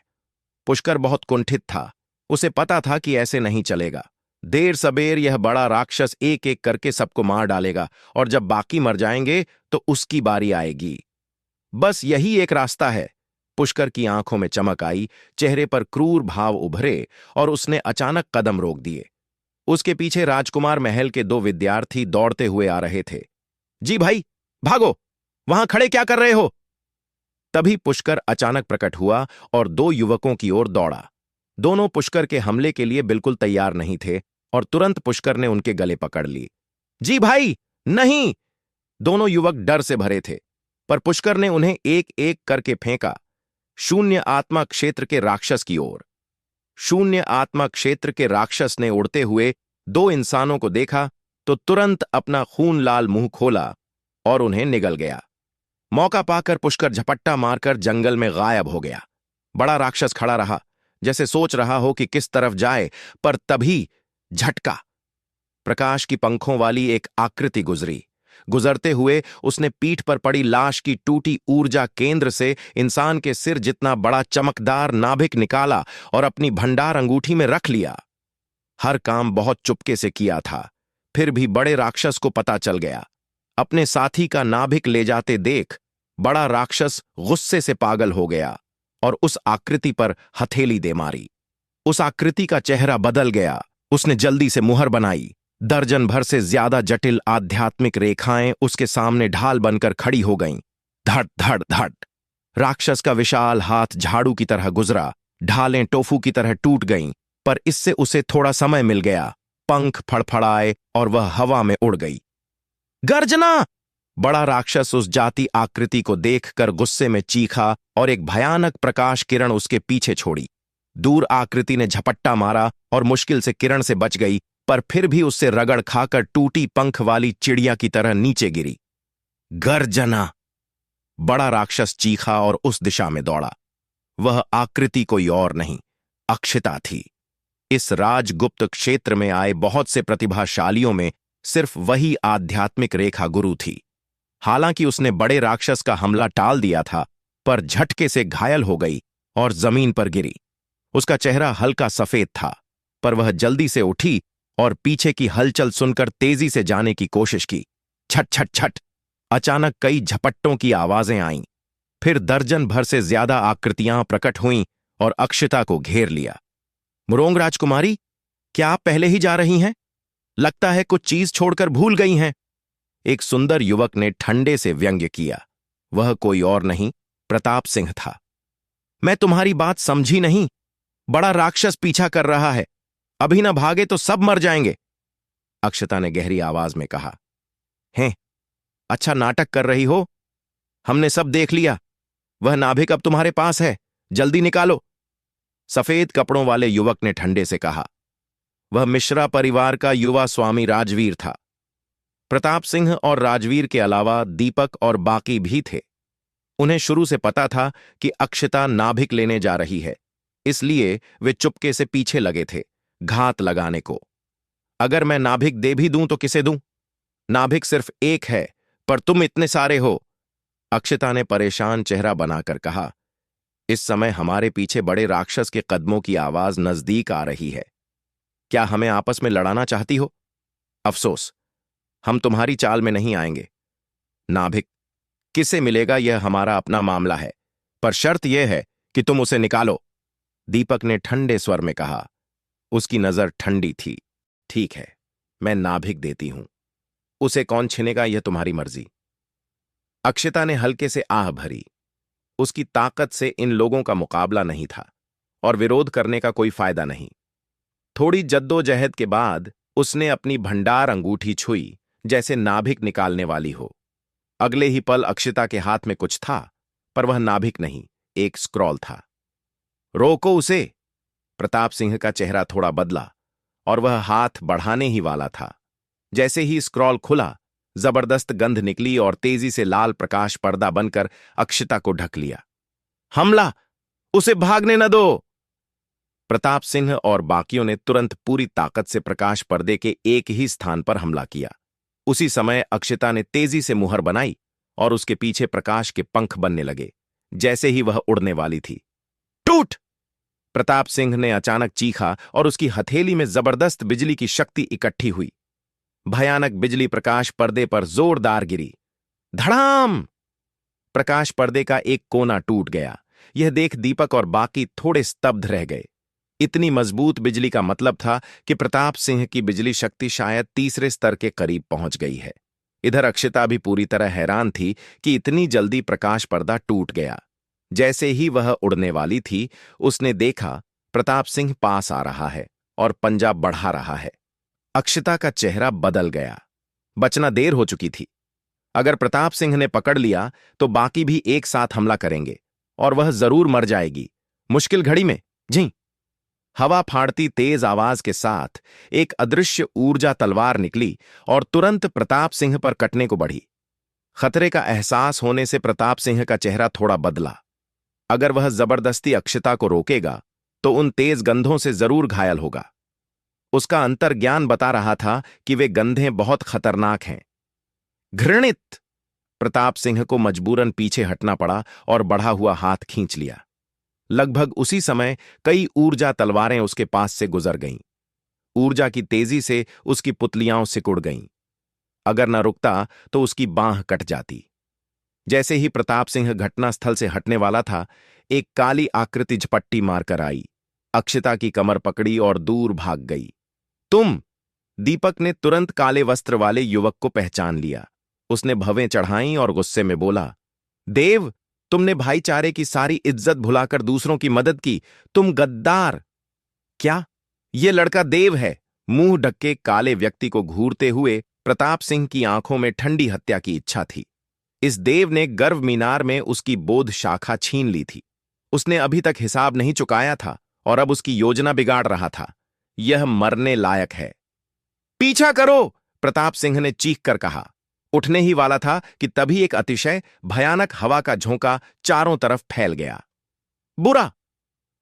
पुष्कर बहुत कुंठित था। उसे पता था कि ऐसे नहीं चलेगा। देर सबेर यह बड़ा राक्षस एक एक करके सबको मार डालेगा और जब बाकी मर जाएंगे तो उसकी बारी आएगी। बस यही एक रास्ता है। पुष्कर की आंखों में चमक आई, चेहरे पर क्रूर भाव उभरे और उसने अचानक कदम रोक दिए। उसके पीछे राजकुमार महल के दो विद्यार्थी दौड़ते हुए आ रहे थे। जी भाई, भागो! वहां खड़े क्या कर रहे हो? तभी पुष्कर अचानक प्रकट हुआ और दो युवकों की ओर दौड़ा। दोनों पुष्कर के हमले के लिए बिल्कुल तैयार नहीं थे और तुरंत पुष्कर ने उनके गले पकड़ ली। जी भाई, नहीं! दोनों युवक डर से भरे थे, पर पुष्कर ने उन्हें एक एक करके फेंका, शून्य आत्मा क्षेत्र के राक्षस की ओर। शून्य आत्मा क्षेत्र के राक्षस ने उड़ते हुए दो इंसानों को देखा तो तुरंत अपना खून लाल मुंह खोला और उन्हें निगल गया। मौका पाकर पुष्कर झपट्टा मारकर जंगल में गायब हो गया। बड़ा राक्षस खड़ा रहा, जैसे सोच रहा हो कि किस तरफ जाए, पर तभी झटका! प्रकाश की पंखों वाली एक आकृति गुजरी। गुजरते हुए उसने पीठ पर पड़ी लाश की टूटी ऊर्जा केंद्र से इंसान के सिर जितना बड़ा चमकदार नाभिक निकाला और अपनी भंडार अंगूठी में रख लिया। हर काम बहुत चुपके से किया था, फिर भी बड़े राक्षस को पता चल गया। अपने साथी का नाभिक ले जाते देख बड़ा राक्षस गुस्से से पागल हो गया और उस आकृति पर हथेली दे मारी। उस आकृति का चेहरा बदल गया। उसने जल्दी से मुहर बनाई। दर्जन भर से ज्यादा जटिल आध्यात्मिक रेखाएं उसके सामने ढाल बनकर खड़ी हो गईं। धड़ धड़ धड़! राक्षस का विशाल हाथ झाड़ू की तरह गुजरा। ढालें टोफू की तरह टूट गईं, पर इससे उसे थोड़ा समय मिल गया। पंख फड़फड़ाए और वह हवा में उड़ गई। गर्जना! बड़ा राक्षस उस जाति आकृति को देखकर गुस्से में चीखा और एक भयानक प्रकाश किरण उसके पीछे छोड़ी। दूर आकृति ने झपट्टा मारा और मुश्किल से किरण से बच गई, पर फिर भी उससे रगड़ खाकर टूटी पंख वाली चिड़िया की तरह नीचे गिरी। गर्जना! बड़ा राक्षस चीखा और उस दिशा में दौड़ा। वह आकृति कोई और नहीं, अक्षिता थी। इस राजगुप्त क्षेत्र में आए बहुत से प्रतिभाशालियों में सिर्फ वही आध्यात्मिक रेखा गुरु थी। हालांकि उसने बड़े राक्षस का हमला टाल दिया था, पर झटके से घायल हो गई और जमीन पर गिरी। उसका चेहरा हल्का सफेद था, पर वह जल्दी से उठी और पीछे की हलचल सुनकर तेजी से जाने की कोशिश की। छट छट छट! अचानक कई झपट्टों की आवाजें आईं। फिर दर्जन भर से ज्यादा आकृतियां प्रकट हुईं और अक्षिता को घेर लिया। मुरोंग राजकुमारी, क्या आप पहले ही जा रही हैं? लगता है कुछ चीज छोड़कर भूल गई हैं। एक सुंदर युवक ने ठंडे से व्यंग्य किया। वह कोई और नहीं, प्रताप सिंह था। मैं तुम्हारी बात समझी नहीं। बड़ा राक्षस पीछा कर रहा है। अभी न भागे तो सब मर जाएंगे। अक्षता ने गहरी आवाज में कहा। हैं? अच्छा नाटक कर रही हो? हमने सब देख लिया। वह नाभिक अब तुम्हारे पास है, जल्दी निकालो। सफेद कपड़ों वाले युवक ने ठंडे से कहा। वह मिश्रा परिवार का युवा स्वामी राजवीर था। प्रताप सिंह और राजवीर के अलावा दीपक और बाकी भी थे। उन्हें शुरू से पता था कि अक्षता नाभिक लेने जा रही है, इसलिए वे चुपके से पीछे लगे थे, घात लगाने को। अगर मैं नाभिक दे भी दूं तो किसे दूं? नाभिक सिर्फ एक है, पर तुम इतने सारे हो। अक्षता ने परेशान चेहरा बनाकर कहा। इस समय हमारे पीछे बड़े राक्षस के कदमों की आवाज नजदीक आ रही है। क्या हमें आपस में लड़ाना चाहती हो? अफसोस, हम तुम्हारी चाल में नहीं आएंगे। नाभिक किसे मिलेगा यह हमारा अपना मामला है, पर शर्त यह है कि तुम उसे निकालो। दीपक ने ठंडे स्वर में कहा। उसकी नजर ठंडी थी। ठीक है, मैं नाभिक देती हूं। उसे कौन छीनेगा यह तुम्हारी मर्जी। अक्षता ने हल्के से आह भरी। उसकी ताकत से इन लोगों का मुकाबला नहीं था और विरोध करने का कोई फायदा नहीं। थोड़ी जद्दोजहद के बाद उसने अपनी भंडार अंगूठी छुई, जैसे नाभिक निकालने वाली हो। अगले ही पल अक्षता के हाथ में कुछ था, पर वह नाभिक नहीं, एक स्क्रॉल था। रोको उसे! प्रताप सिंह का चेहरा थोड़ा बदला और वह हाथ बढ़ाने ही वाला था। जैसे ही स्क्रॉल खुला, जबरदस्त गंध निकली और तेजी से लाल प्रकाश पर्दा बनकर अक्षता को ढक लिया। हमला! उसे भागने न दो! प्रताप सिंह और बाकियों ने तुरंत पूरी ताकत से प्रकाश पर्दे के एक ही स्थान पर हमला किया। उसी समय अक्षता ने तेजी से मुहर बनाई और उसके पीछे प्रकाश के पंख बनने लगे, जैसे ही वह उड़ने वाली थी। टूट! प्रताप सिंह ने अचानक चीखा और उसकी हथेली में जबरदस्त बिजली की शक्ति इकट्ठी हुई। भयानक बिजली प्रकाश पर्दे पर जोरदार गिरी। धड़ाम! प्रकाश पर्दे का एक कोना टूट गया। यह देख दीपक और बाकी थोड़े स्तब्ध रह गए। इतनी मजबूत बिजली का मतलब था कि प्रताप सिंह की बिजली शक्ति शायद तीसरे स्तर के करीब पहुंच गई है। इधर अक्षता भी पूरी तरह हैरान थी कि इतनी जल्दी प्रकाश पर्दा टूट गया। जैसे ही वह उड़ने वाली थी, उसने देखा प्रताप सिंह पास आ रहा है और पंजा बढ़ा रहा है। अक्षता का चेहरा बदल गया। बचना देर हो चुकी थी। अगर प्रताप सिंह ने पकड़ लिया तो बाकी भी एक साथ हमला करेंगे और वह जरूर मर जाएगी, मुश्किल घड़ी में। जी! हवा फाड़ती तेज आवाज के साथ एक अदृश्य ऊर्जा तलवार निकली और तुरंत प्रताप सिंह पर कटने को बढ़ी। खतरे का एहसास होने से प्रताप सिंह का चेहरा थोड़ा बदला। अगर वह जबरदस्ती अक्षता को रोकेगा तो उन तेज गंधों से जरूर घायल होगा। उसका अंतर्ज्ञान बता रहा था कि वे गंधें बहुत खतरनाक हैं। घृणित! प्रताप सिंह को मजबूरन पीछे हटना पड़ा और बढ़ा हुआ हाथ खींच लिया। लगभग उसी समय कई ऊर्जा तलवारें उसके पास से गुजर गईं। ऊर्जा की तेजी से उसकी पुतलियां सिकुड़ गईं। अगर न रुकता तो उसकी बांह कट जाती। जैसे ही प्रताप सिंह घटनास्थल से हटने वाला था, एक काली आकृति झपट्टी मारकर आई, अक्षता की कमर पकड़ी और दूर भाग गई। तुम! दीपक ने तुरंत काले वस्त्र वाले युवक को पहचान लिया। उसने भवें चढ़ाईं और गुस्से में बोला, देव, तुमने भाईचारे की सारी इज्जत भुलाकर दूसरों की मदद की। तुम गद्दार! क्या? ये लड़का देव है? मुंह ढके काले व्यक्ति को घूरते हुए प्रताप सिंह की आंखों में ठंडी हत्या की इच्छा थी। इस देव ने गर्व मीनार में उसकी बोध शाखा छीन ली थी। उसने अभी तक हिसाब नहीं चुकाया था और अब उसकी योजना बिगाड़ रहा था। यह मरने लायक है। पीछा करो! प्रताप सिंह ने चीख कर कहा। उठने ही वाला था कि तभी एक अतिशय भयानक हवा का झोंका चारों तरफ फैल गया। बुरा!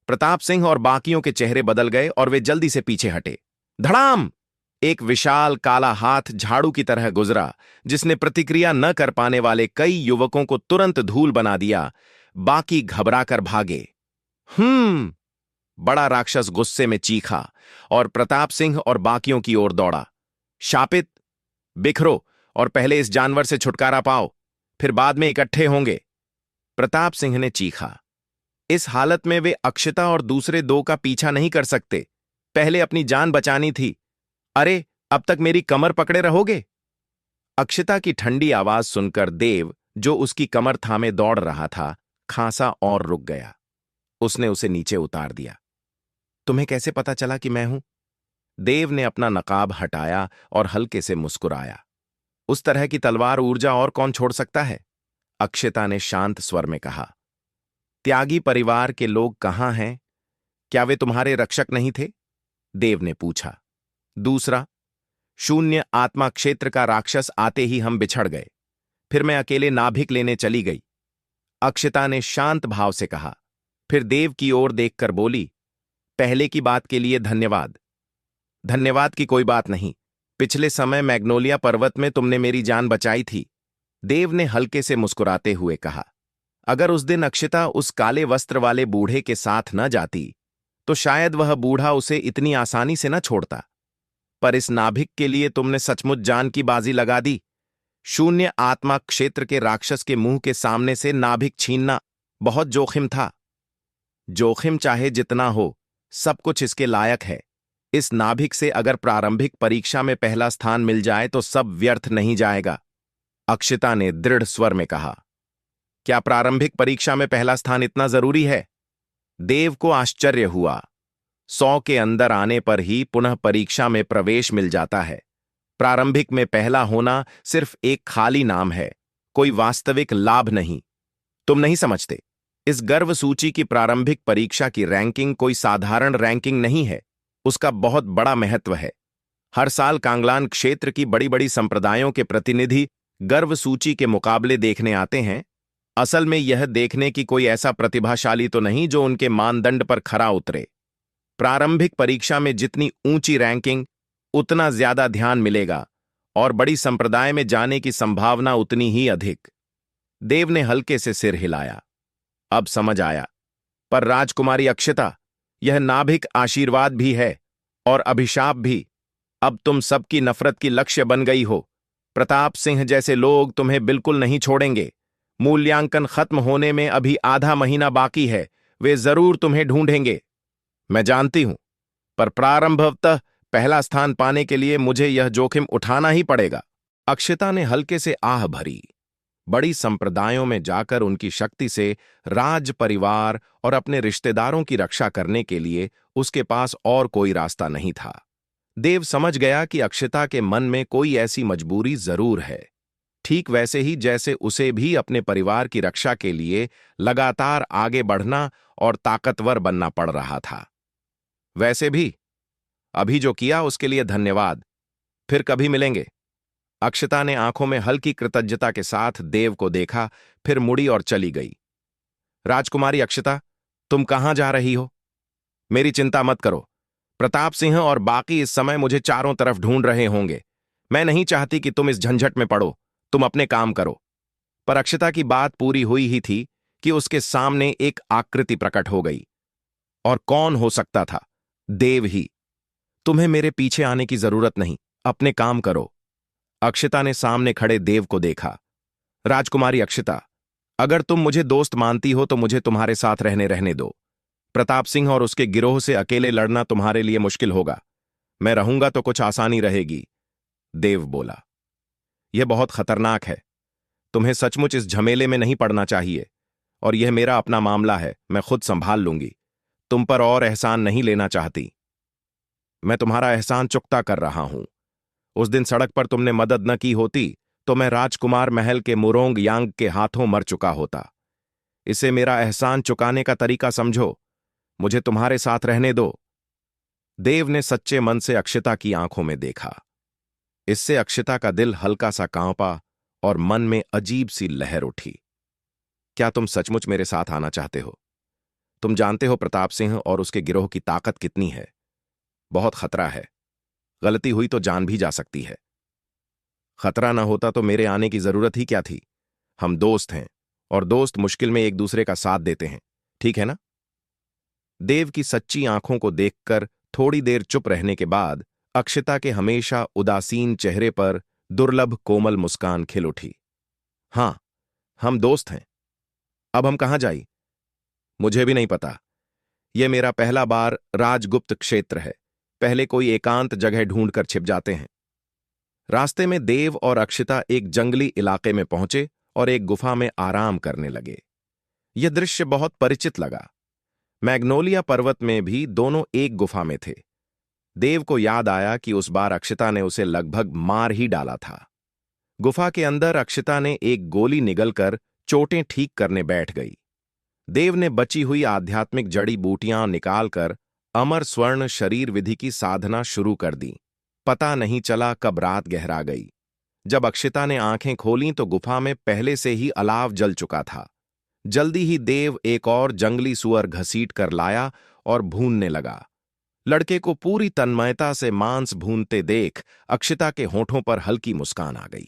प्रताप सिंह और बाकियों के चेहरे बदल गए और वे जल्दी से पीछे हटे। धड़ाम! एक विशाल काला हाथ झाड़ू की तरह गुजरा, जिसने प्रतिक्रिया न कर पाने वाले कई युवकों को तुरंत धूल बना दिया। बाकी घबराकर भागे। बड़ा राक्षस गुस्से में चीखा और प्रताप सिंह और बाकियों की ओर दौड़ा। शापित! बिखरो और पहले इस जानवर से छुटकारा पाओ, फिर बाद में इकट्ठे होंगे। प्रताप सिंह ने चीखा। इस हालत में वे अक्षता और दूसरे दो का पीछा नहीं कर सकते। पहले अपनी जान बचानी थी। अरे, अब तक मेरी कमर पकड़े रहोगे? अक्षता की ठंडी आवाज सुनकर देव, जो उसकी कमर थामे दौड़ रहा था, खांसा और रुक गया। उसने उसे नीचे उतार दिया। तुम्हें कैसे पता चला कि मैं हूं? देव ने अपना नकाब हटाया और हल्के से मुस्कुराया। उस तरह की तलवार ऊर्जा और कौन छोड़ सकता है? अक्षता ने शांत स्वर में कहा। त्यागी परिवार के लोग कहां हैं? क्या वे तुम्हारे रक्षक नहीं थे? देव ने पूछा। दूसरा, शून्य आत्मा क्षेत्र का राक्षस आते ही हम बिछड़ गए। फिर मैं अकेले नाभिक लेने चली गई। अक्षता ने शांत भाव से कहा। फिर देव की ओर देखकर बोली, पहले की बात के लिए धन्यवाद। धन्यवाद की कोई बात नहीं। पिछले समय मैग्नोलिया पर्वत में तुमने मेरी जान बचाई थी। देव ने हल्के से मुस्कुराते हुए कहा। अगर उस दिन अक्षता उस काले वस्त्र वाले बूढ़े के साथ न जाती तो शायद वह बूढ़ा उसे इतनी आसानी से न छोड़ता। पर इस नाभिक के लिए तुमने सचमुच जान की बाजी लगा दी। शून्य आत्मा क्षेत्र के राक्षस के मुंह के सामने से नाभिक छीनना बहुत जोखिम था। जोखिम चाहे जितना हो, सब कुछ इसके लायक है। इस नाभिक से अगर प्रारंभिक परीक्षा में पहला स्थान मिल जाए तो सब व्यर्थ नहीं जाएगा। अक्षता ने दृढ़ स्वर में कहा। क्या प्रारंभिक परीक्षा में पहला स्थान इतना जरूरी है? देव को आश्चर्य हुआ। 100 के अंदर आने पर ही पुनः परीक्षा में प्रवेश मिल जाता है। प्रारंभिक में पहला होना सिर्फ एक खाली नाम है, कोई वास्तविक लाभ नहीं। तुम नहीं समझते। इस गर्व सूची की प्रारंभिक परीक्षा की रैंकिंग कोई साधारण रैंकिंग नहीं है। उसका बहुत बड़ा महत्व है। हर साल कांगलान क्षेत्र की बड़ी बड़ी संप्रदायों के प्रतिनिधि गर्व सूची के मुकाबले देखने आते हैं। असल में यह देखने की कोई ऐसा प्रतिभाशाली तो नहीं जो उनके मानदंड पर खरा उतरे। प्रारंभिक परीक्षा में जितनी ऊंची रैंकिंग, उतना ज्यादा ध्यान मिलेगा और बड़ी संप्रदाय में जाने की संभावना उतनी ही अधिक। देव ने हल्के से सिर हिलाया। अब समझ आया। पर राजकुमारी अक्षता, यह नाभिक आशीर्वाद भी है और अभिशाप भी। अब तुम सबकी नफरत की लक्ष्य बन गई हो। प्रताप सिंह जैसे लोग तुम्हें बिल्कुल नहीं छोड़ेंगे। मूल्यांकन खत्म होने में अभी आधा महीना बाकी है। वे जरूर तुम्हें ढूंढेंगे। मैं जानती हूं, पर प्रारंभतः पहला स्थान पाने के लिए मुझे यह जोखिम उठाना ही पड़ेगा। अक्षता ने हल्के से आह भरी। बड़ी संप्रदायों में जाकर उनकी शक्ति से राज परिवार और अपने रिश्तेदारों की रक्षा करने के लिए उसके पास और कोई रास्ता नहीं था। देव समझ गया कि अक्षता के मन में कोई ऐसी मजबूरी जरूर है, ठीक वैसे ही जैसे उसे भी अपने परिवार की रक्षा के लिए लगातार आगे बढ़ना और ताकतवर बनना पड़ रहा था। वैसे भी अभी जो किया उसके लिए धन्यवाद। फिर कभी मिलेंगे। अक्षता ने आंखों में हल्की कृतज्ञता के साथ देव को देखा, फिर मुड़ी और चली गई। राजकुमारी अक्षता, तुम कहां जा रही हो? मेरी चिंता मत करो। प्रताप सिंह और बाकी इस समय मुझे चारों तरफ ढूंढ रहे होंगे। मैं नहीं चाहती कि तुम इस झंझट में पड़ो। तुम अपने काम करो। पर अक्षता की बात पूरी हुई ही थी कि उसके सामने एक आकृति प्रकट हो गई। और कौन हो सकता था? देव ही। तुम्हें मेरे पीछे आने की जरूरत नहीं, अपने काम करो। अक्षता ने सामने खड़े देव को देखा। राजकुमारी अक्षता, अगर तुम मुझे दोस्त मानती हो तो मुझे तुम्हारे साथ रहने दो। प्रताप सिंह और उसके गिरोह से अकेले लड़ना तुम्हारे लिए मुश्किल होगा। मैं रहूंगा तो कुछ आसानी रहेगी। देव बोला, यह बहुत खतरनाक है। तुम्हें सचमुच इस झमेले में नहीं पड़ना चाहिए। और यह मेरा अपना मामला है, मैं खुद संभाल लूंगी। तुम पर और एहसान नहीं लेना चाहती। मैं तुम्हारा एहसान चुकता कर रहा हूं। उस दिन सड़क पर तुमने मदद न की होती तो मैं राजकुमार महल के मुरोंग यांग के हाथों मर चुका होता। इसे मेरा एहसान चुकाने का तरीका समझो। मुझे तुम्हारे साथ रहने दो। देव ने सच्चे मन से अक्षता की आंखों में देखा। इससे अक्षता का दिल हल्का सा कांपा और मन में अजीब सी लहर उठी। क्या तुम सचमुच मेरे साथ आना चाहते हो? तुम जानते हो प्रताप सिंह और उसके गिरोह की ताकत कितनी है। बहुत खतरा है। गलती हुई तो जान भी जा सकती है। खतरा ना होता तो मेरे आने की जरूरत ही क्या थी? हम दोस्त हैं और दोस्त मुश्किल में एक दूसरे का साथ देते हैं, ठीक है ना? देव की सच्ची आंखों को देखकर थोड़ी देर चुप रहने के बाद अक्षता के हमेशा उदासीन चेहरे पर दुर्लभ कोमल मुस्कान खिल उठी। हां, हम दोस्त हैं। अब हम कहां जाई? मुझे भी नहीं पता। यह मेरा पहला बार राजगुप्त क्षेत्र है। पहले कोई एकांत जगह ढूंढकर छिप जाते हैं। रास्ते में देव और अक्षता एक जंगली इलाके में पहुंचे और एक गुफा में आराम करने लगे। यह दृश्य बहुत परिचित लगा। मैग्नोलिया पर्वत में भी दोनों एक गुफा में थे। देव को याद आया कि उस बार अक्षता ने उसे लगभग मार ही डाला था। गुफा के अंदर अक्षता ने एक गोली निगलकर चोटें ठीक करने बैठ गई। देव ने बची हुई आध्यात्मिक जड़ी बूटियां निकालकर अमर स्वर्ण शरीर विधि की साधना शुरू कर दी। पता नहीं चला कब रात गहरा गई। जब अक्षता ने आंखें खोलीं तो गुफा में पहले से ही अलाव जल चुका था। जल्दी ही देव एक और जंगली सुअर घसीट कर लाया और भूनने लगा। लड़के को पूरी तन्मयता से मांस भूनते देख अक्षता के होठों पर हल्की मुस्कान आ गई।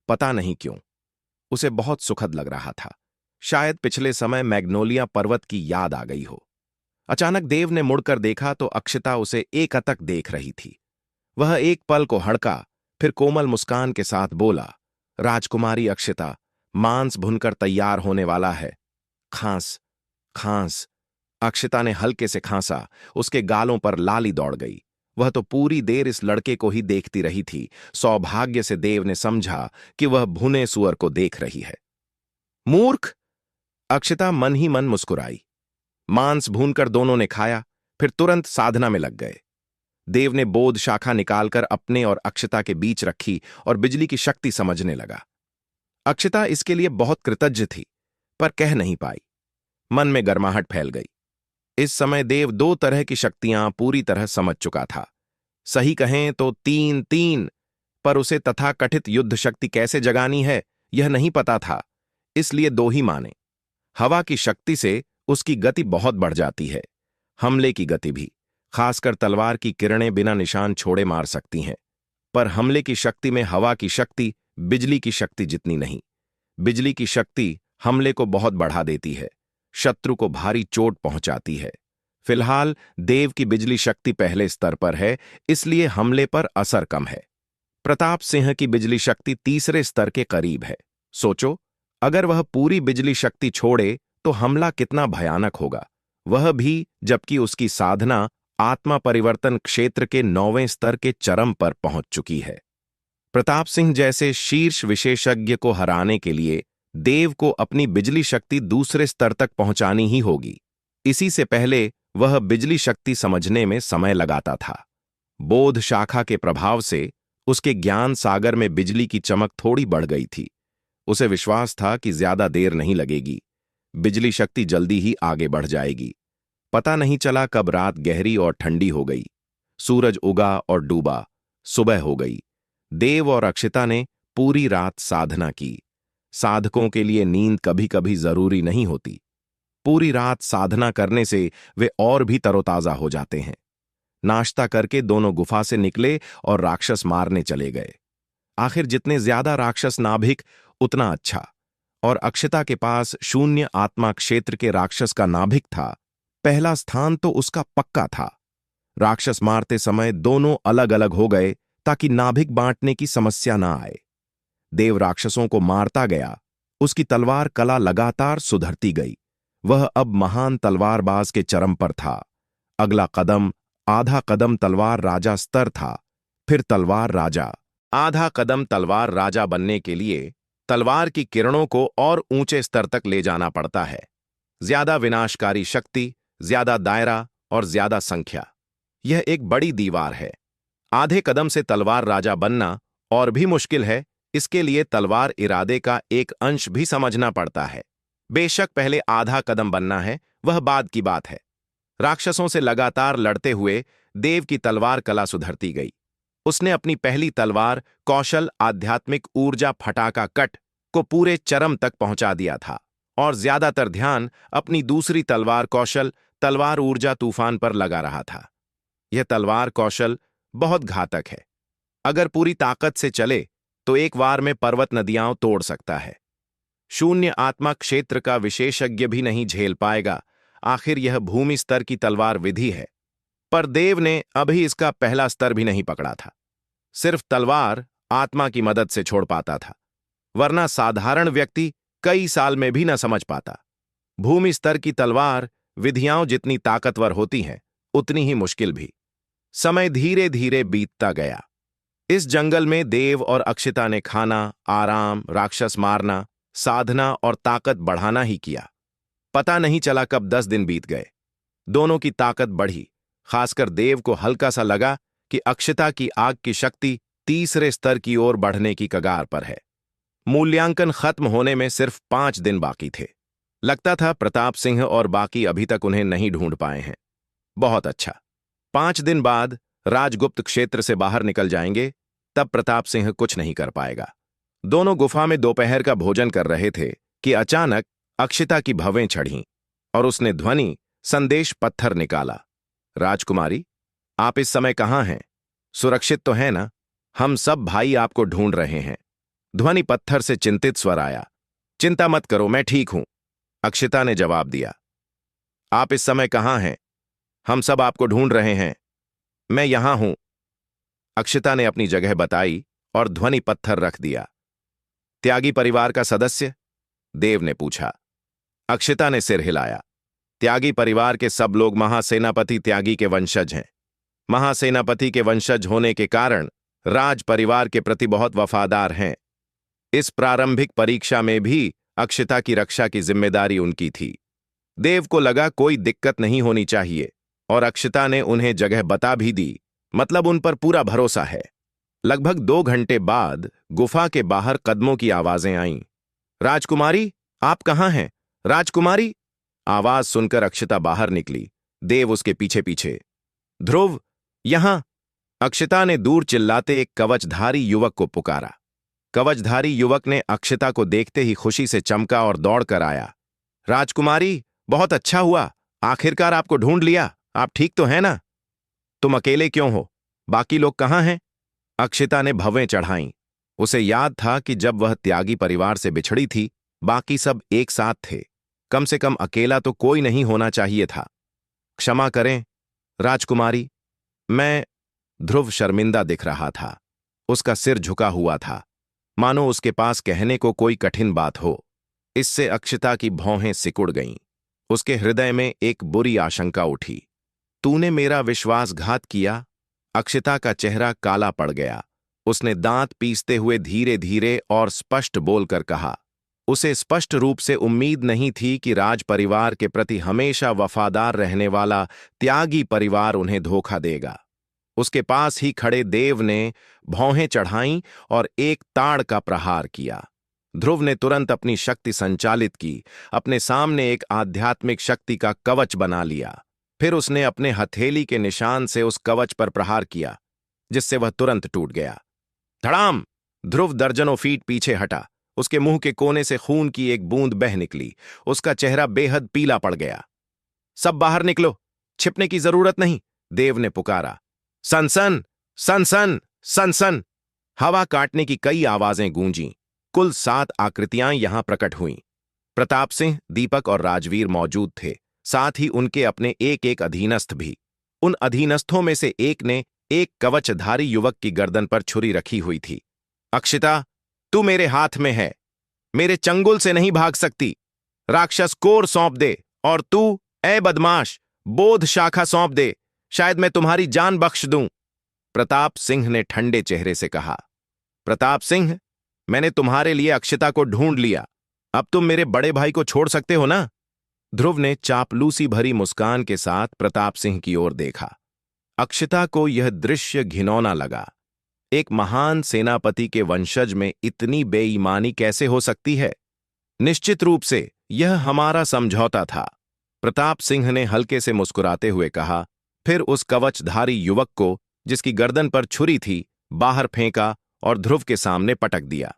पता नहीं क्यों उसे बहुत सुखद लग रहा था। शायद पिछले समय मैग्नोलिया पर्वत की याद आ गई हो। अचानक देव ने मुड़कर देखा तो अक्षता उसे एकटक देख रही थी। वह एक पल को हड़का, फिर कोमल मुस्कान के साथ बोला, राजकुमारी अक्षता, मांस भुनकर तैयार होने वाला है। खांस, खांस। अक्षता ने हल्के से खांसा। उसके गालों पर लाली दौड़ गई। वह तो पूरी देर इस लड़के को ही देखती रही थी। सौभाग्य से देव ने समझा कि वह भुने सुअर को देख रही है। मूर्ख! अक्षता मन ही मन मुस्कुराई। मांस भूनकर दोनों ने खाया, फिर तुरंत साधना में लग गए। देव ने बोध शाखा निकालकर अपने और अक्षता के बीच रखी और बिजली की शक्ति समझने लगा। अक्षता इसके लिए बहुत कृतज्ञ थी, पर कह नहीं पाई। मन में गर्माहट फैल गई। इस समय देव दो तरह की शक्तियां पूरी तरह समझ चुका था। सही कहें तो 3-3, पर उसे तथाकथित युद्ध शक्ति कैसे जगानी है यह नहीं पता था, इसलिए 2 ही माने। हवा की शक्ति से उसकी गति बहुत बढ़ जाती है, हमले की गति भी, खासकर तलवार की किरणें बिना निशान छोड़े मार सकती हैं। पर हमले की शक्ति में हवा की शक्ति बिजली की शक्ति जितनी नहीं। बिजली की शक्ति हमले को बहुत बढ़ा देती है, शत्रु को भारी चोट पहुंचाती है। फिलहाल देव की बिजली शक्ति पहले स्तर पर है, इसलिए हमले पर असर कम है। प्रताप सिंह की बिजली शक्ति तीसरे स्तर के करीब है। सोचो, अगर वह पूरी बिजली शक्ति छोड़े तो हमला कितना भयानक होगा, वह भी जबकि उसकी साधना आत्मा परिवर्तन क्षेत्र के 9वें स्तर के चरम पर पहुंच चुकी है। प्रताप सिंह जैसे शीर्ष विशेषज्ञ को हराने के लिए देव को अपनी बिजली शक्ति दूसरे स्तर तक पहुंचानी ही होगी। इसी से पहले वह बिजली शक्ति समझने में समय लगाता था। बोध शाखा के प्रभाव से उसके ज्ञान सागर में बिजली की चमक थोड़ी बढ़ गई थी। उसे विश्वास था कि ज्यादा देर नहीं लगेगी, बिजली शक्ति जल्दी ही आगे बढ़ जाएगी। पता नहीं चला कब रात गहरी और ठंडी हो गई। सूरज उगा और डूबा, सुबह हो गई। देव और अक्षिता ने पूरी रात साधना की। साधकों के लिए नींद कभी कभी जरूरी नहीं होती। पूरी रात साधना करने से वे और भी तरोताजा हो जाते हैं। नाश्ता करके दोनों गुफा से निकले और राक्षस मारने चले गए। आखिर जितने ज्यादा राक्षस नाभिक उतना अच्छा, और अक्षिता के पास शून्य आत्मा क्षेत्र के राक्षस का नाभिक था। पहला स्थान तो उसका पक्का था। राक्षस मारते समय दोनों अलग अलग हो गए ताकि नाभिक बांटने की समस्या ना आए। देव राक्षसों को मारता गया, उसकी तलवार कला लगातार सुधरती गई। वह अब महान तलवारबाज के चरम पर था। अगला कदम आधा कदम तलवार राजा स्तर था, फिर तलवार राजा। आधा कदम तलवार राजा बनने के लिए तलवार की किरणों को और ऊंचे स्तर तक ले जाना पड़ता है। ज्यादा विनाशकारी शक्ति, ज्यादा दायरा और ज्यादा संख्या, यह एक बड़ी दीवार है। आधे कदम से तलवार राजा बनना और भी मुश्किल है। इसके लिए तलवार इरादे का एक अंश भी समझना पड़ता है। बेशक पहले आधा कदम बनना है, वह बाद की बात है। राक्षसों से लगातार लड़ते हुए देव की तलवार कला सुधरती गई। उसने अपनी पहली तलवार कौशल आध्यात्मिक ऊर्जा फटाका कट को पूरे चरम तक पहुंचा दिया था, और ज्यादातर ध्यान अपनी दूसरी तलवार कौशल तलवार ऊर्जा तूफान पर लगा रहा था। यह तलवार कौशल बहुत घातक है। अगर पूरी ताकत से चले तो एक वार में पर्वत नदियां तोड़ सकता है। शून्य आत्मा क्षेत्र का विशेषज्ञ भी नहीं झेल पाएगा। आखिर यह भूमि स्तर की तलवार विधि है। पर देव ने अभी इसका पहला स्तर भी नहीं पकड़ा था। सिर्फ तलवार आत्मा की मदद से छोड़ पाता था, वरना साधारण व्यक्ति कई साल में भी न समझ पाता। भूमि स्तर की तलवार विधियां जितनी ताकतवर होती हैं, उतनी ही मुश्किल भी। समय धीरे धीरे बीतता गया। इस जंगल में देव और अक्षिता ने खाना, आराम, राक्षस मारना, साधना और ताकत बढ़ाना ही किया। पता नहीं चला कब 10 दिन बीत गए। दोनों की ताकत बढ़ी। खासकर देव को हल्का सा लगा कि अक्षिता की आग की शक्ति तीसरे स्तर की ओर बढ़ने की कगार पर है। मूल्यांकन खत्म होने में सिर्फ 5 दिन बाकी थे। लगता था प्रताप सिंह और बाकी अभी तक उन्हें नहीं ढूंढ पाए हैं। बहुत अच्छा, 5 दिन बाद राजगुप्त क्षेत्र से बाहर निकल जाएंगे, तब प्रताप सिंह कुछ नहीं कर पाएगा। दोनों गुफा में दोपहर का भोजन कर रहे थे कि अचानक अक्षिता की भवें चढ़ीं और उसने ध्वनि संदेश पत्थर निकाला। राजकुमारी, आप इस समय कहाँ हैं? सुरक्षित तो है ना? हम सब भाई आपको ढूंढ रहे हैं। ध्वनि पत्थर से चिंतित स्वर आया। चिंता मत करो, मैं ठीक हूं, अक्षिता ने जवाब दिया। आप इस समय कहाँ हैं? हम सब आपको ढूंढ रहे हैं। मैं यहां हूं, अक्षिता ने अपनी जगह बताई और ध्वनि पत्थर रख दिया। त्यागी परिवार का सदस्य? देव ने पूछा। अक्षिता ने सिर हिलाया। त्यागी परिवार के सब लोग महासेनापति त्यागी के वंशज हैं। महासेनापति के वंशज होने के कारण राज परिवार के प्रति बहुत वफादार हैं। इस प्रारंभिक परीक्षा में भी अक्षिता की रक्षा की जिम्मेदारी उनकी थी। देव को लगा कोई दिक्कत नहीं होनी चाहिए, और अक्षिता ने उन्हें जगह बता भी दी, मतलब उन पर पूरा भरोसा है। लगभग 2 घंटे बाद गुफा के बाहर कदमों की आवाजें आईं। राजकुमारी, आप कहाँ हैं? राजकुमारी! आवाज सुनकर अक्षिता बाहर निकली, देव उसके पीछे पीछे। ध्रुव, यहां! अक्षिता ने दूर चिल्लाते एक कवचधारी युवक को पुकारा। कवचधारी युवक ने अक्षिता को देखते ही खुशी से चमका और दौड़कर आया। राजकुमारी, बहुत अच्छा हुआ, आखिरकार आपको ढूंढ लिया। आप ठीक तो हैं ना? तुम अकेले क्यों हो? बाकी लोग कहाँ हैं? अक्षिता ने भवें चढ़ाईं। उसे याद था कि जब वह त्यागी परिवार से बिछड़ी थी, बाकी सब एक साथ थे। कम से कम अकेला तो कोई नहीं होना चाहिए था। क्षमा करें राजकुमारी, मैं। ध्रुव शर्मिंदा दिख रहा था। उसका सिर झुका हुआ था, मानो उसके पास कहने को कोई कठिन बात हो। इससे अक्षिता की भौहें सिकुड़ गईं। उसके हृदय में एक बुरी आशंका उठी। तूने मेरा विश्वासघात किया? अक्षिता का चेहरा काला पड़ गया। उसने दांत पीसते हुए धीरे धीरे और स्पष्ट बोलकर कहा। उसे स्पष्ट रूप से उम्मीद नहीं थी कि राज परिवार के प्रति हमेशा वफादार रहने वाला त्यागी परिवार उन्हें धोखा देगा। उसके पास ही खड़े देव ने भौहें चढ़ाईं और एक ताड़ का प्रहार किया। ध्रुव ने तुरंत अपनी शक्ति संचालित की, अपने सामने एक आध्यात्मिक शक्ति का कवच बना लिया। फिर उसने अपने हथेली के निशान से उस कवच पर प्रहार किया, जिससे वह तुरंत टूट गया। धड़ाम! ध्रुव दर्जनों फीट पीछे हटा। उसके मुंह के कोने से खून की एक बूंद बह निकली। उसका चेहरा बेहद पीला पड़ गया। सब बाहर निकलो, छिपने की जरूरत नहीं, देव ने पुकारा। सनसन, सनसन, सनसन! हवा काटने की कई आवाजें गूंजीं। कुल 7 आकृतियां यहां प्रकट हुईं। प्रताप सिंह, दीपक और राजवीर मौजूद थे, साथ ही उनके अपने एक एक अधीनस्थ भी। उन अधीनस्थों में से एक ने एक कवचधारी युवक की गर्दन पर छुरी रखी हुई थी। अक्षिता, तू मेरे हाथ में है, मेरे चंगुल से नहीं भाग सकती। राक्षस कोर सौंप दे, और तू, ए बदमाश, बोध शाखा सौंप दे, शायद मैं तुम्हारी जान बख्श दूं। प्रताप सिंह ने ठंडे चेहरे से कहा। प्रताप सिंह, मैंने तुम्हारे लिए अक्षिता को ढूंढ लिया। अब तुम मेरे बड़े भाई को छोड़ सकते हो ना? ध्रुव ने चापलूसी भरी मुस्कान के साथ प्रताप सिंह की ओर देखा। अक्षिता को यह दृश्य घिनौना लगा। एक महान सेनापति के वंशज में इतनी बेईमानी कैसे हो सकती है? निश्चित रूप से यह हमारा समझौता था, प्रताप सिंह ने हल्के से मुस्कुराते हुए कहा। फिर उस कवचधारी युवक को, जिसकी गर्दन पर छुरी थी, बाहर फेंका और ध्रुव के सामने पटक दिया।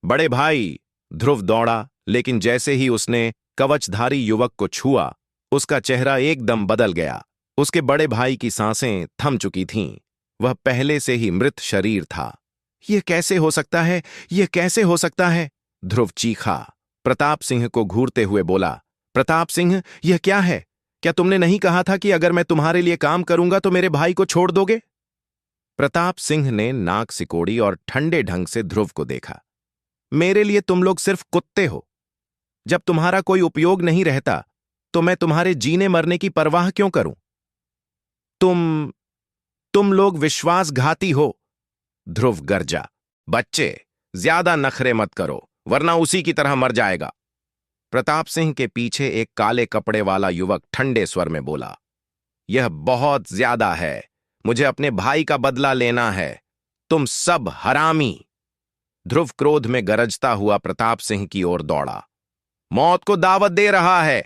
बड़े भाई! ध्रुव दौड़ा, लेकिन जैसे ही उसने कवचधारी युवक को छुआ, उसका चेहरा एकदम बदल गया। उसके बड़े भाई की सांसें थम चुकी थीं। वह पहले से ही मृत शरीर था। यह कैसे हो सकता है? यह कैसे हो सकता है? ध्रुव चीखा। प्रताप सिंह को घूरते हुए बोला। प्रताप सिंह, यह क्या है? क्या तुमने नहीं कहा था कि अगर मैं तुम्हारे लिए काम करूंगा तो मेरे भाई को छोड़ दोगे? प्रताप सिंह ने नाक सिकोड़ी और ठंडे ढंग से ध्रुव को देखा। मेरे लिए तुम लोग सिर्फ कुत्ते हो। जब तुम्हारा कोई उपयोग नहीं रहता, तो मैं तुम्हारे जीने मरने की परवाह क्यों करूं? तुम लोग विश्वासघाती हो। ध्रुव गर्जा। बच्चे, ज्यादा नखरे मत करो, वरना उसी की तरह मर जाएगा। प्रताप सिंह के पीछे एक काले कपड़े वाला युवक ठंडे स्वर में बोला। यह बहुत ज्यादा है, मुझे अपने भाई का बदला लेना है। तुम सब हरामी! ध्रुव क्रोध में गरजता हुआ प्रताप सिंह की ओर दौड़ा। मौत को दावत दे रहा है,